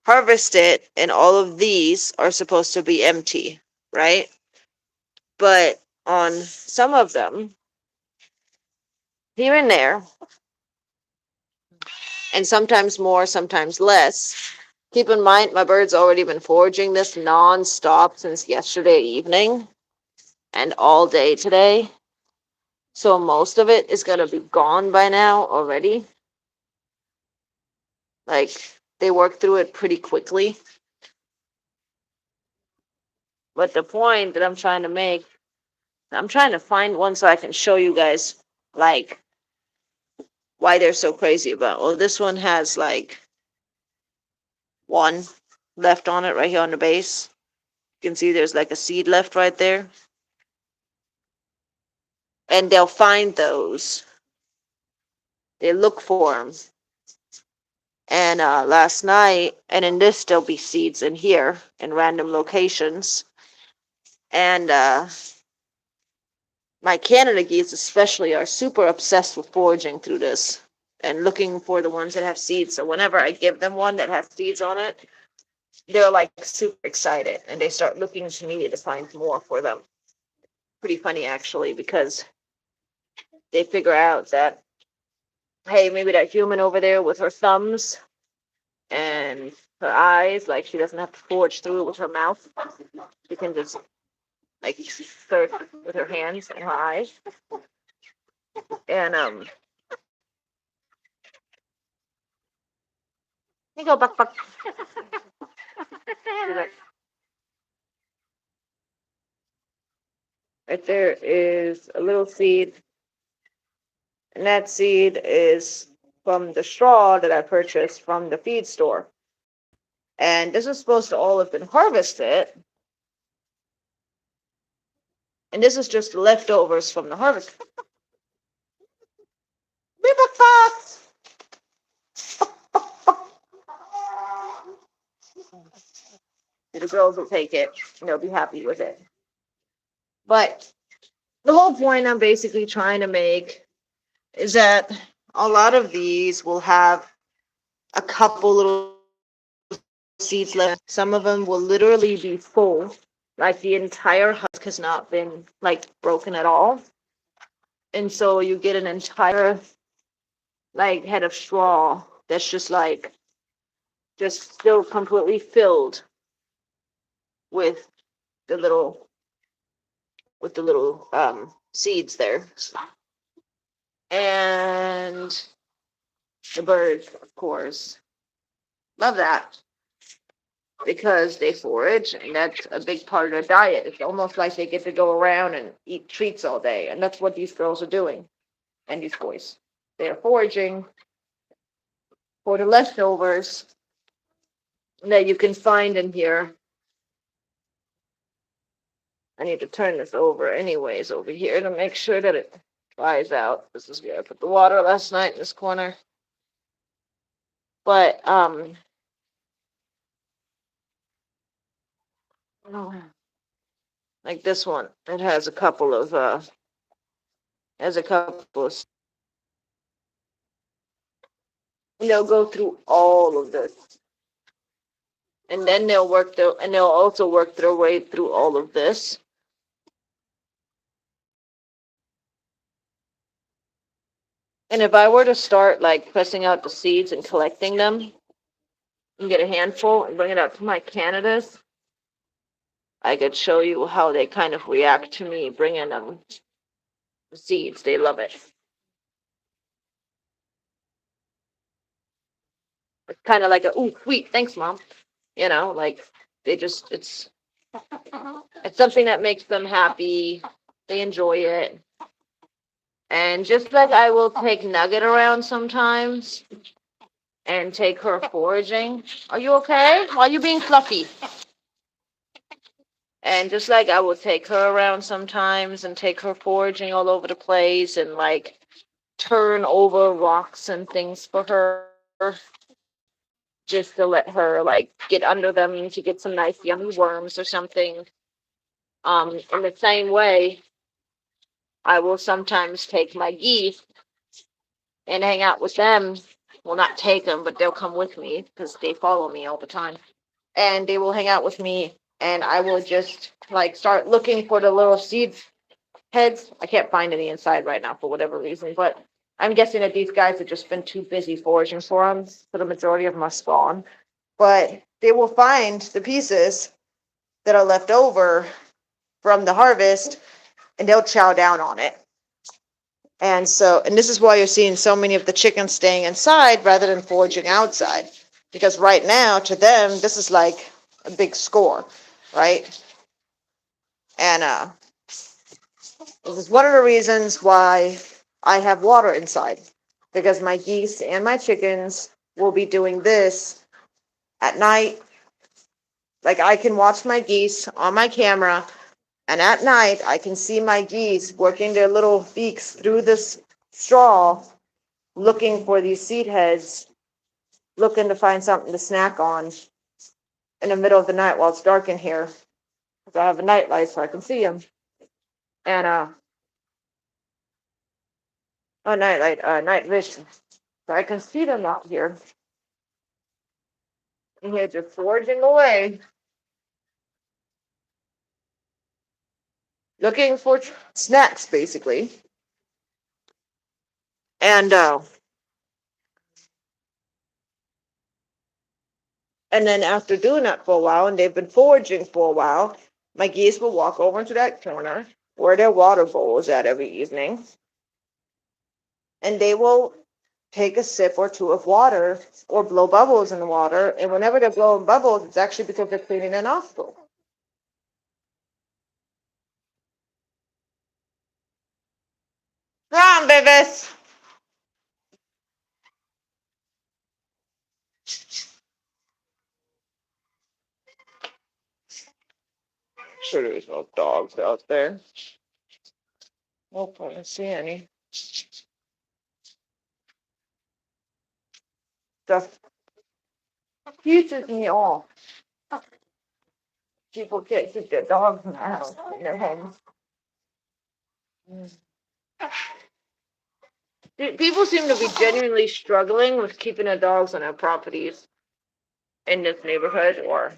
harvest it, and all of these are supposed to be empty, right? But on some of them, here and there, and sometimes more, sometimes less. Keep in mind, my bird's already been foraging this non-stop since yesterday evening and all day today. So most of it is going to be gone by now already. Like, they work through it pretty quickly. But the point that I'm trying to make, I'm trying to find one so I can show you guys, like, why they're so crazy about. Well, this one has, like, one left on it right here on the base. You can see there's, like, a seed left right there. And they'll find those. They look for them. And last night, and in this, there'll be seeds in here in random locations. And my Canada geese, especially, are super obsessed with foraging through this and looking for the ones that have seeds. So whenever I give them one that has seeds on it, they're like super excited and they start looking to me to find more for them. Pretty funny, actually, because they figure out that, hey, maybe that human over there with her thumbs and her eyes, like, she doesn't have to forge through it with her mouth. She can just, like, search with her hands and her eyes. And you go back. Right there is a little seed, and that seed is from the straw that I purchased from the feed store. And this is supposed to all have been harvested, and this is just leftovers from the harvest. The girls will take it, and they'll be happy with it. But the whole point I'm basically trying to make is that a lot of these will have a couple little seeds left. Some of them will literally be full, like the entire husk has not been like broken at all. And so you get an entire like head of straw that's just still completely filled with the little seeds there. And the birds, of course, love that because they forage, and that's a big part of their diet. It's almost like they get to go around and eat treats all day, and that's what these girls are doing, and these boys. They are foraging for the leftovers that you can find in here. I need to turn this over anyways over here to make sure that it dries out. This is where I put the water last night in this corner. But like this one, it has a couple of and they'll go through all of this. And then they'll also work their way through all of this. And if I were to start like pressing out the seeds and collecting them and get a handful and bring it out to my Canadas, I could show you how they kind of react to me bringing them the seeds. They love it. It's kind of like a, ooh, sweet, thanks, mom. Like they just, it's something that makes them happy. They enjoy it. And just like I will take Nugget around sometimes and take her foraging. Are you okay? Why are you being fluffy? And just like I will take her around sometimes and take her foraging all over the place and like turn over rocks and things for her just to let her like get under them to get some nice yummy worms or something. In the same way, I will sometimes take my geese and hang out with them. Well, not take them, but they'll come with me because they follow me all the time. And they will hang out with me, and I will just like start looking for the little seed heads. I can't find any inside right now for whatever reason, but I'm guessing that these guys have just been too busy foraging for them, so the majority of them are spawn. But they will find the pieces that are left over from the harvest, and they'll chow down on it. And this is why you're seeing so many of the chickens staying inside rather than foraging outside. Because right now, to them, this is like a big score, right? And this is one of the reasons why I have water inside. Because my geese and my chickens will be doing this at night. Like I can watch my geese on my camera, and at night I can see my geese working their little beaks through this straw, looking for these seed heads, looking to find something to snack on in the middle of the night while it's dark in here. Because I have a night light so I can see them. And night light, night vision. So I can see them out here. And here just foraging away. Looking for snacks, basically. And then after doing that for a while, and they've been foraging for a while, my geese will walk over into that corner where their water bowl is at every evening, and they will take a sip or two of water or blow bubbles in the water. And whenever they're blowing bubbles, it's actually because they're cleaning their nostril. Goose. Sure there's no dogs out there. Nope, I don't see any. Stuff pisses me off. People can't keep their dogs in their house, in their homes. People seem to be genuinely struggling with keeping their dogs on their properties in this neighborhood or,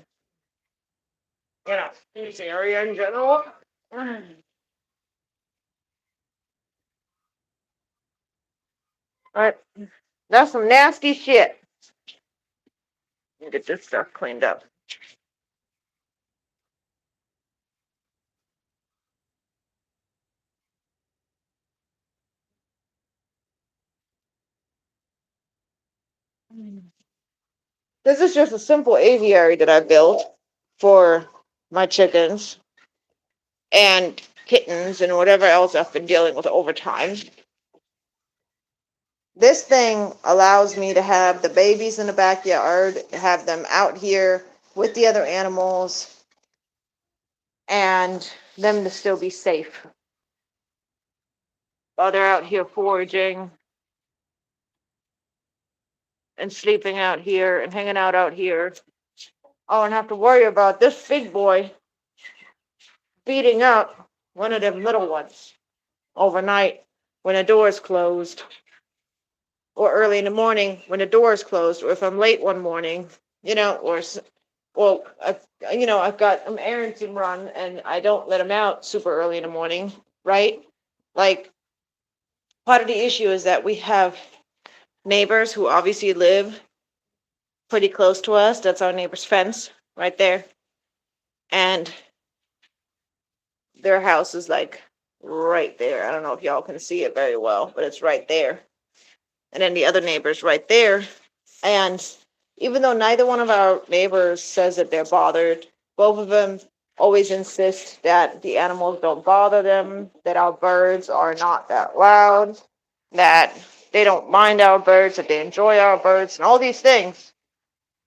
in this area in general. Alright, that's some nasty shit. Get this stuff cleaned up. This is just a simple aviary that I built for my chickens and kittens and whatever else I've been dealing with over time. This thing allows me to have the babies in the backyard, have them out here with the other animals, and them to still be safe while they're out here foraging and sleeping out here and hanging out here. Oh, and have to worry about this big boy beating up one of them little ones overnight when the door is closed, or early in the morning when the door is closed, or if I'm late one morning, or well, I've got errands to run, and I don't let him out super early in the morning, right? Like, part of the issue is that we have neighbors who obviously live pretty close to us. That's our neighbor's fence right there, and their house is like right there. I don't know if y'all can see it very well, but it's right there. And then the other neighbor's right there. And even though neither one of our neighbors says that they're bothered, both of them always insist that the animals don't bother them, that our birds are not that loud, that they don't mind our birds, that they enjoy our birds, and all these things.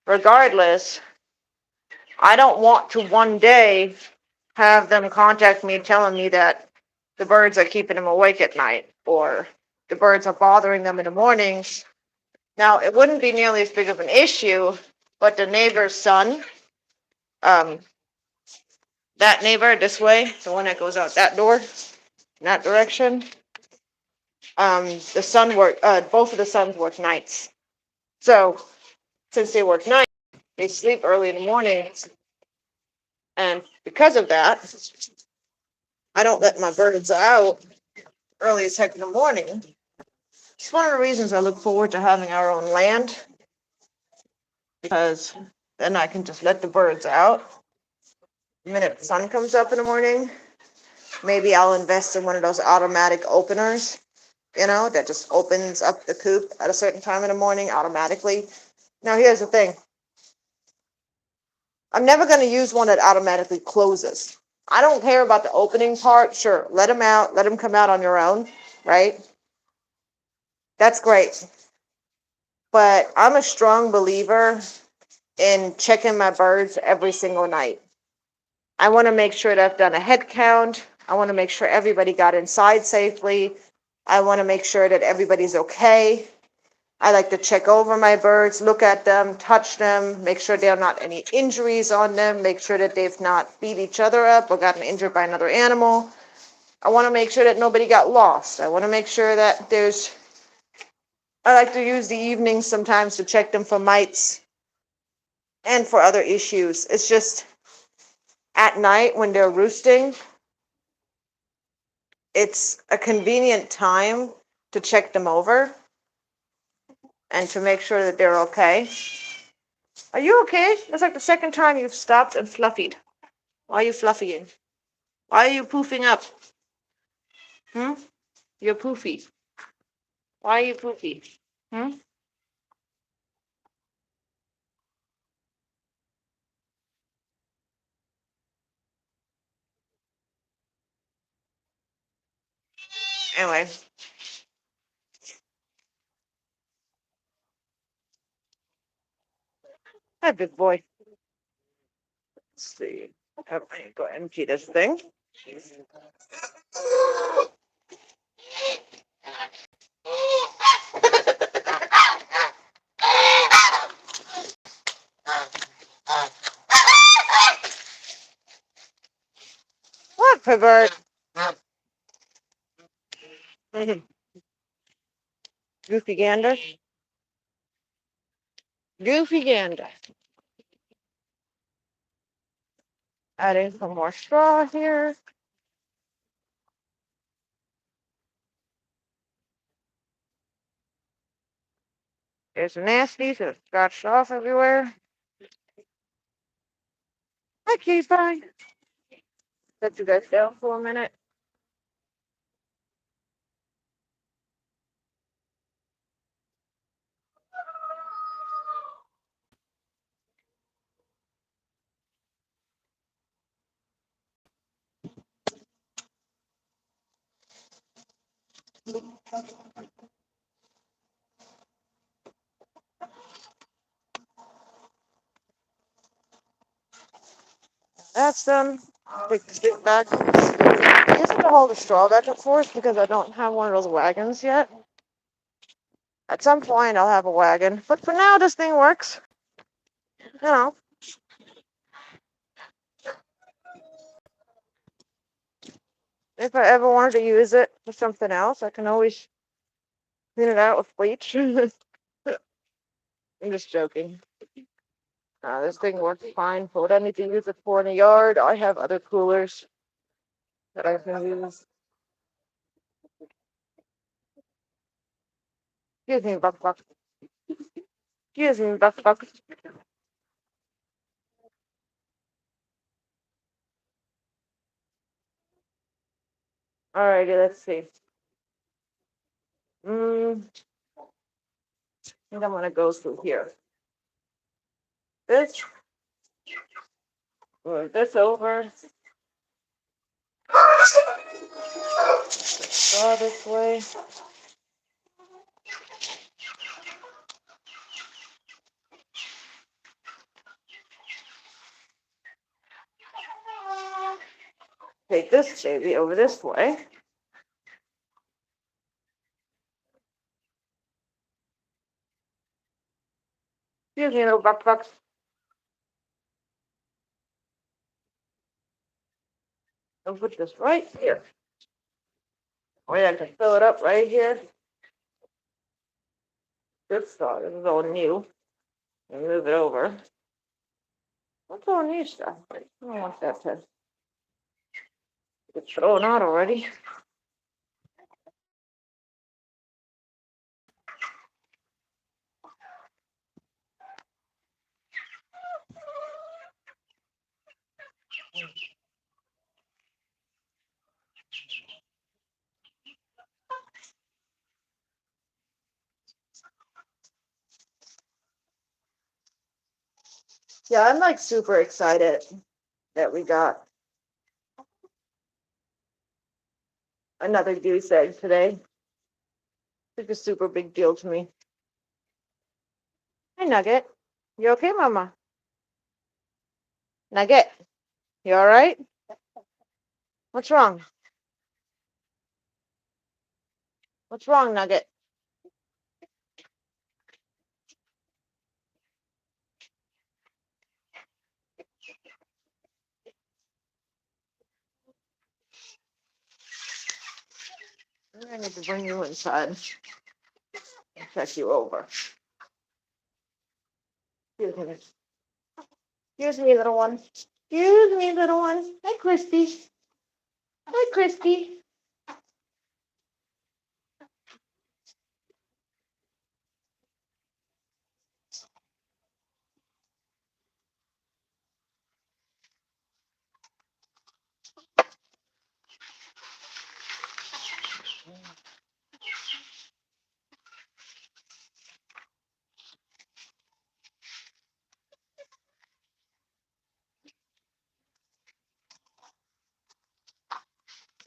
Regardless, I don't want to one day have them contact me telling me that the birds are keeping them awake at night or the birds are bothering them in the mornings. Now, it wouldn't be nearly as big of an issue, but the neighbor's son, um, that neighbor this way, the one that goes out that door, in that direction, the son both of the sons work nights. So, since they work nights, they sleep early in the mornings, and because of that, I don't let my birds out early as heck in the morning. It's one of the reasons I look forward to having our own land, because then I can just let the birds out. The minute the sun comes up in the morning, maybe I'll invest in one of those automatic openers, that just opens up the coop at a certain time in the morning automatically. Now, here's the thing. I'm never going to use one that automatically closes. I don't care about the opening part. Sure, let them out, let them come out on your own, right? That's great. But I'm a strong believer in checking my birds every single night. I want to make sure that I've done a head count. I want to make sure everybody got inside safely. I want to make sure that everybody's okay. I like to check over my birds, look at them, touch them, make sure there are not any injuries on them, make sure that they've not beat each other up or gotten injured by another animal. I want to make sure that nobody got lost. I want to make sure that I like to use the evenings sometimes to check them for mites and for other issues. It's just at night when they're roosting, it's a convenient time to check them over and to make sure that they're okay. Are you okay? That's like the second time you've stopped and fluffied. Why are you fluffying? Why are you poofing up? Hmm? You're poofy. Why are you poofy? Hmm? Anyway, Hi, big boy. Let's see. I'm going to go empty this thing. What, pervert? Goofy gander. Goofy gander. Adding some more straw here. It's nasty, so it's scotched off everywhere. Okay, fine. Set you guys down for a minute. That's done. Take the stick back. I'm using to hold the straw back and forth because I don't have one of those wagons yet. At some point, I'll have a wagon. But for now, this thing works. You know, if I ever wanted to use it for something else, I can always clean it out with bleach. I'm just joking. This thing works fine for what I need to use it for in the yard. I have other coolers that I can use. Excuse me, Buck Buck. Excuse me, Buck Buck. Alrighty, let's see. I think I'm gonna go through here. This, move this over. Draw this way. Take this baby over this way. Excuse me, little Buck Bucks. I'll put this right here. Oh yeah, I can fill it up right here. Good start. This is all new. And move it over. What's all new stuff? I don't want that to get thrown out already. Yeah, I'm like super excited that we got another goose egg today. It's a super big deal to me. Hey, Nugget. You okay, Mama? Nugget, you all right? What's wrong? What's wrong, Nugget? I need to bring you inside and check you over. Excuse me. Excuse me, little one. Excuse me, little one. Hi, Christy. Hi, Christy.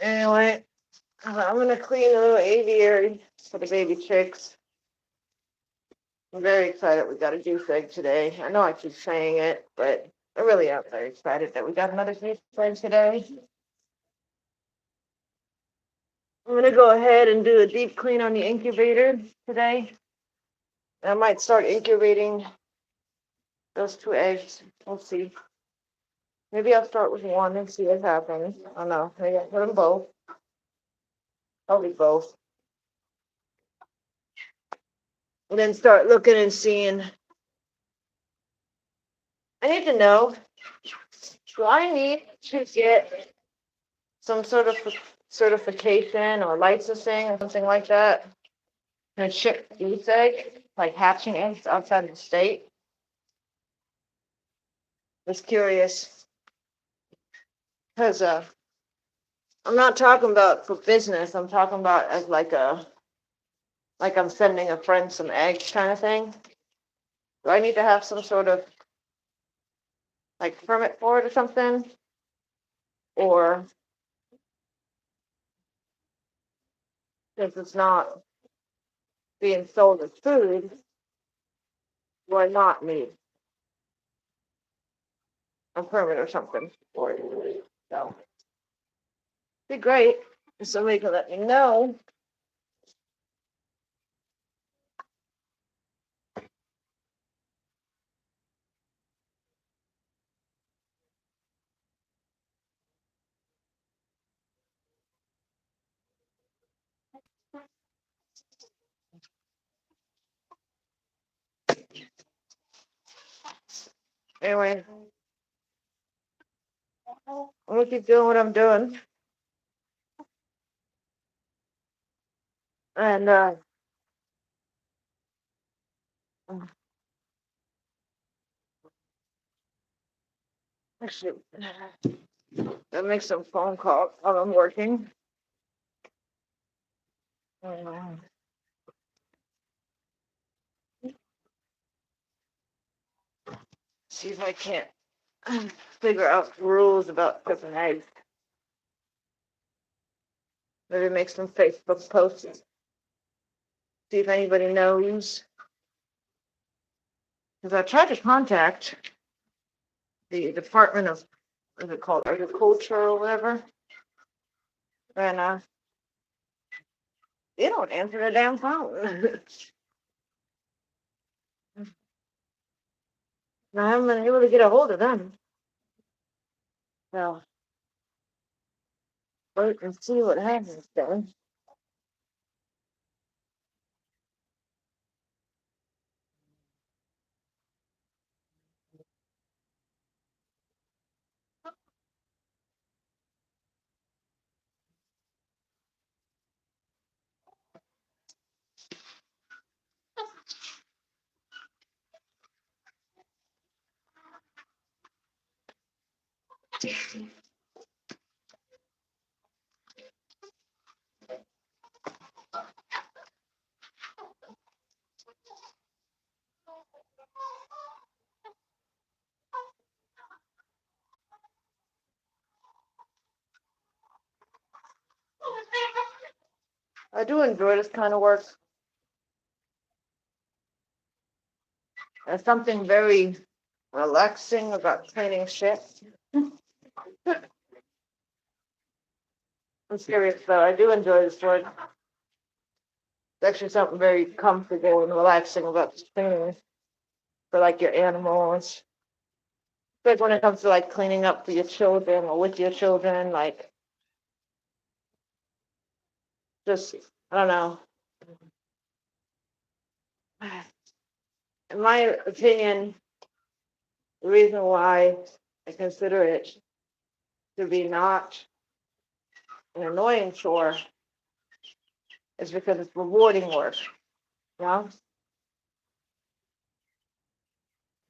Anyway, I'm gonna clean the little aviary for the baby chicks. I'm very excited we got a juice egg today. I know I keep saying it, but I really am very excited that we got another juice egg today. I'm going to go ahead and do a deep clean on the incubator today. I might start incubating those 2 eggs. We'll see. Maybe I'll start with one and see what happens. I don't know. Maybe I'll put them both. Probably both. And then start looking and seeing. I need to know, do I need to get some sort of certification or licensing or something like that to ship goose egg, like hatching eggs outside of the state? Just curious. Because I'm not talking about for business. I'm talking about as like I'm sending a friend some eggs kind of thing. Do I need to have some sort of like permit for it or something? Or since it's not being sold as food, do I not need a permit or something for it? So, be great if somebody could let me know. Anyway, I'm gonna keep doing what I'm doing. And actually, I make some phone calls while I'm working. Uh, See if I can't figure out rules about cooking eggs. Maybe make some Facebook posts. See if anybody knows. Because I tried to contact the Department of, what is it called, Agriculture or whatever. And they don't answer the damn phone. I haven't been able to get a hold of them. So, wait and see what happens then. I do enjoy this kind of work. There's something very relaxing about cleaning shit. I'm serious though. I do enjoy this work. It's actually something very comfortable and relaxing about this cleaning for like your animals. Like when it comes to like cleaning up for your children or with your children, like just I don't know. In my opinion, the reason why I consider it to be not an annoying chore is because it's rewarding work. You know,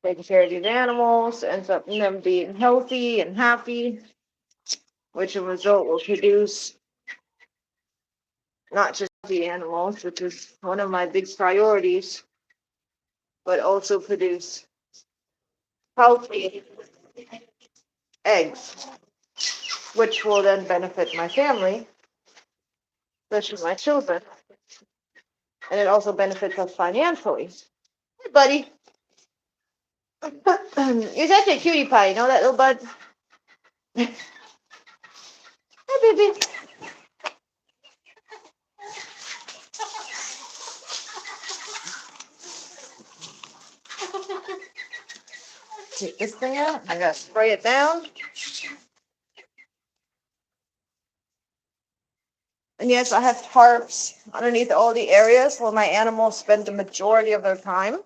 taking care of these animals ends up in them being healthy and happy, which in result will produce not just the animals, which is one of my big priorities, but also produce healthy eggs, which will then benefit my family, especially my children, and it also benefits us financially Hey, buddy. You're such a cutie pie, you know that little bud? Hey, baby. Take this thing out. I gotta spray it down. And yes, I have tarps underneath all the areas where my animals spend the majority of their time.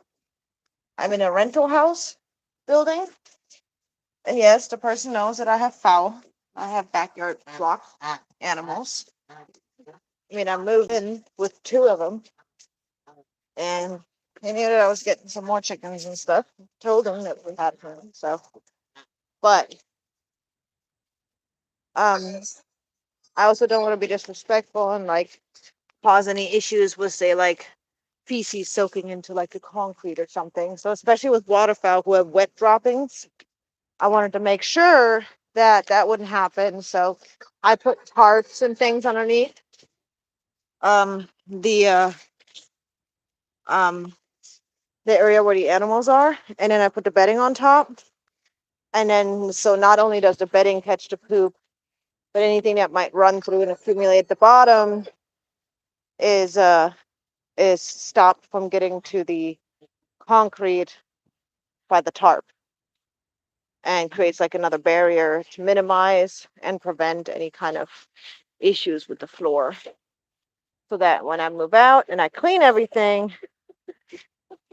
I'm in a rental house building. And yes, the person knows that I have fowl. I have backyard flock animals. I mean, I moved in with two of them. And they knew that I was getting some more chickens and stuff. Told them that we had them. So, but um, I also don't want to be disrespectful and like cause any issues with, say, like feces soaking into like the concrete or something. So, especially with waterfowl who have wet droppings, I wanted to make sure that that wouldn't happen. So, I put tarps and things underneath the um the area where the animals are, and then I put the bedding on top. And then so not only does the bedding catch the poop, but anything that might run through and accumulate at the bottom is uh is stopped from getting to the concrete by the tarp, and creates like another barrier to minimize and prevent any kind of issues with the floor, so that when I move out and I clean everything,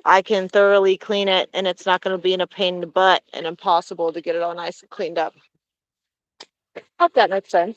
I can thoroughly clean it and it's not going to be in a pain in the butt and impossible to get it all nice and cleaned up. Hope that makes sense.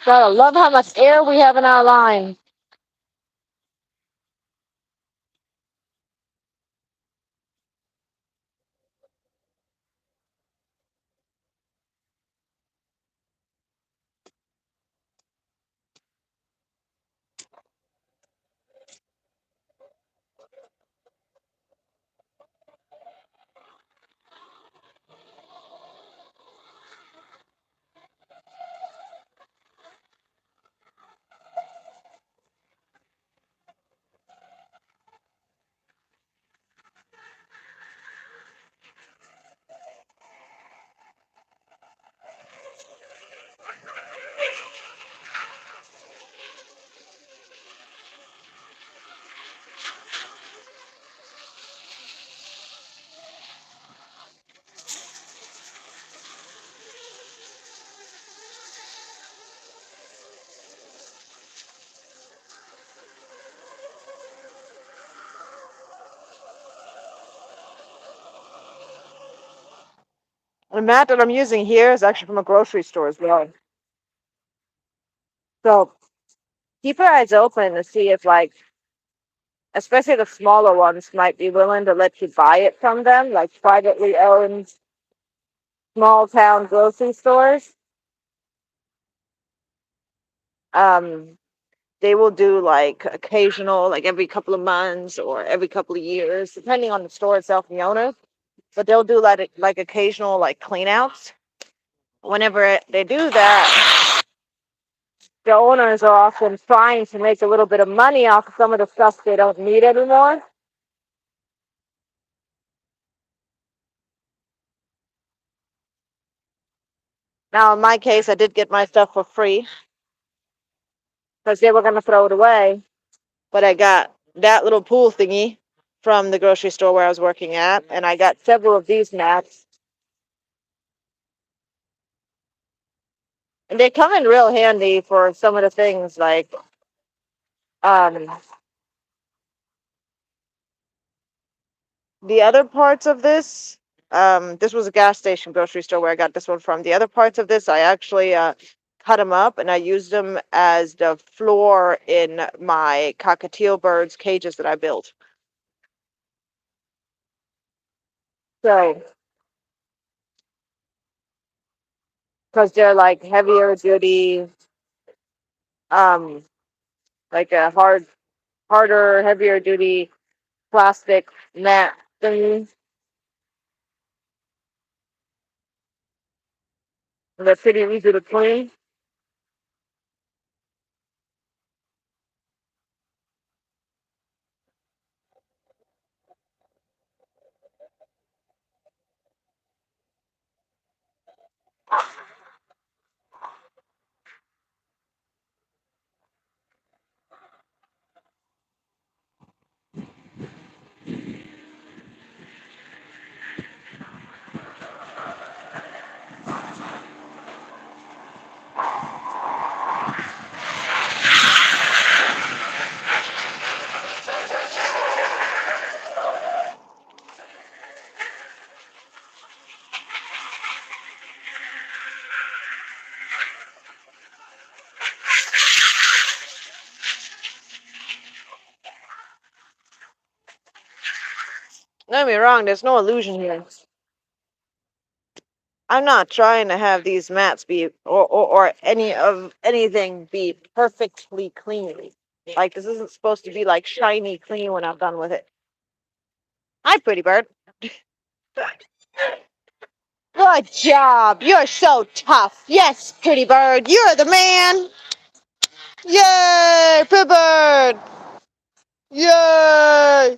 God, I love how much air we have in our line. The mat that I'm using here is actually from a grocery store as well. So keep your eyes open to see if, like, especially the smaller ones might be willing to let you buy it from them, like privately owned small town grocery stores. Um, they will do like occasional, like every couple of months or every couple of years, depending on the store itself and the owner. But they'll do like occasional like cleanouts. Whenever they do that, the owners are often trying to make a little bit of money off of some of the stuff they don't need anymore. Now, in my case, I did get my stuff for free because they were going to throw it away. But I got that little pool thingy from the grocery store where I was working at, and I got several of these mats. And they come in real handy for some of the things like um, the other parts of this. This was a gas station grocery store where I got this one from. The other parts of this, I actually cut them up and I used them as the floor in my cockatiel birds cages that I built. So because they're like heavier duty, um, like a harder, heavier duty plastic mat thingy. They're pretty easy to clean. Don't get me wrong, there's no illusion here. I'm not trying to have these mats be or any of anything be perfectly clean. Like this isn't supposed to be like shiny clean when I'm done with it. Hi, pretty bird. Good job. You're so tough. Yes, pretty bird. You're the man. Yay, pretty bird. Yay.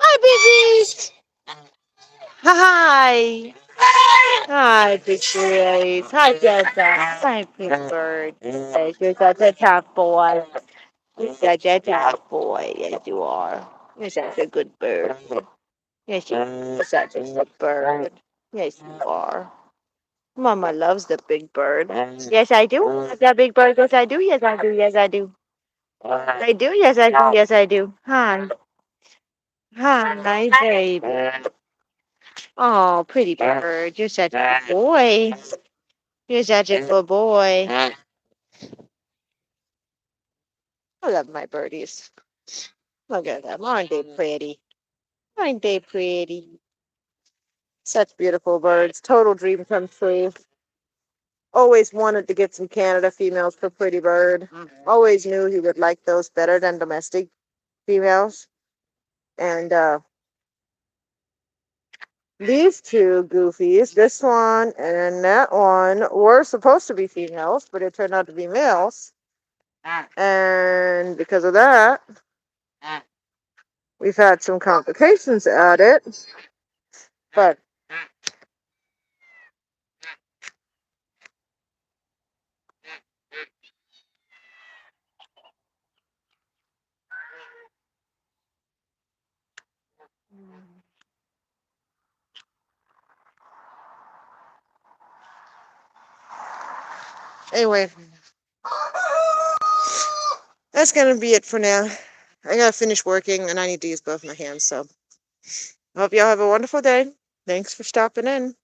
Hi, babies. Hi. Hi, big boys. Hi, Jessa. Hi, big bird. Yes, you're such a tough boy. You're such a tough boy. Yes, you are. You're such a good bird. Yes, you're such a good bird. Yes, you are. Mama loves the big bird. Yes, I do. Love that big bird. Yes, I do. Yes, I do. Yes, I do. I do. Yes, I do. Yes, I do. Hi. Hi, baby. Oh, pretty bird. You're such a good boy. You're such a good boy. I love my birdies. Look at them. Aren't they pretty? Aren't they pretty? Such beautiful birds. Total dream come true. Always wanted to get some Canada females for Pretty Bird. Always knew he would like those better than domestic females. And these two goofies, this one and that one, were supposed to be females, but it turned out to be males. And because of that, we've had some complications at it. But anyway, that's going to be it for now. I got to finish working and I need to use both my hands. So I hope y'all have a wonderful day. Thanks for stopping in.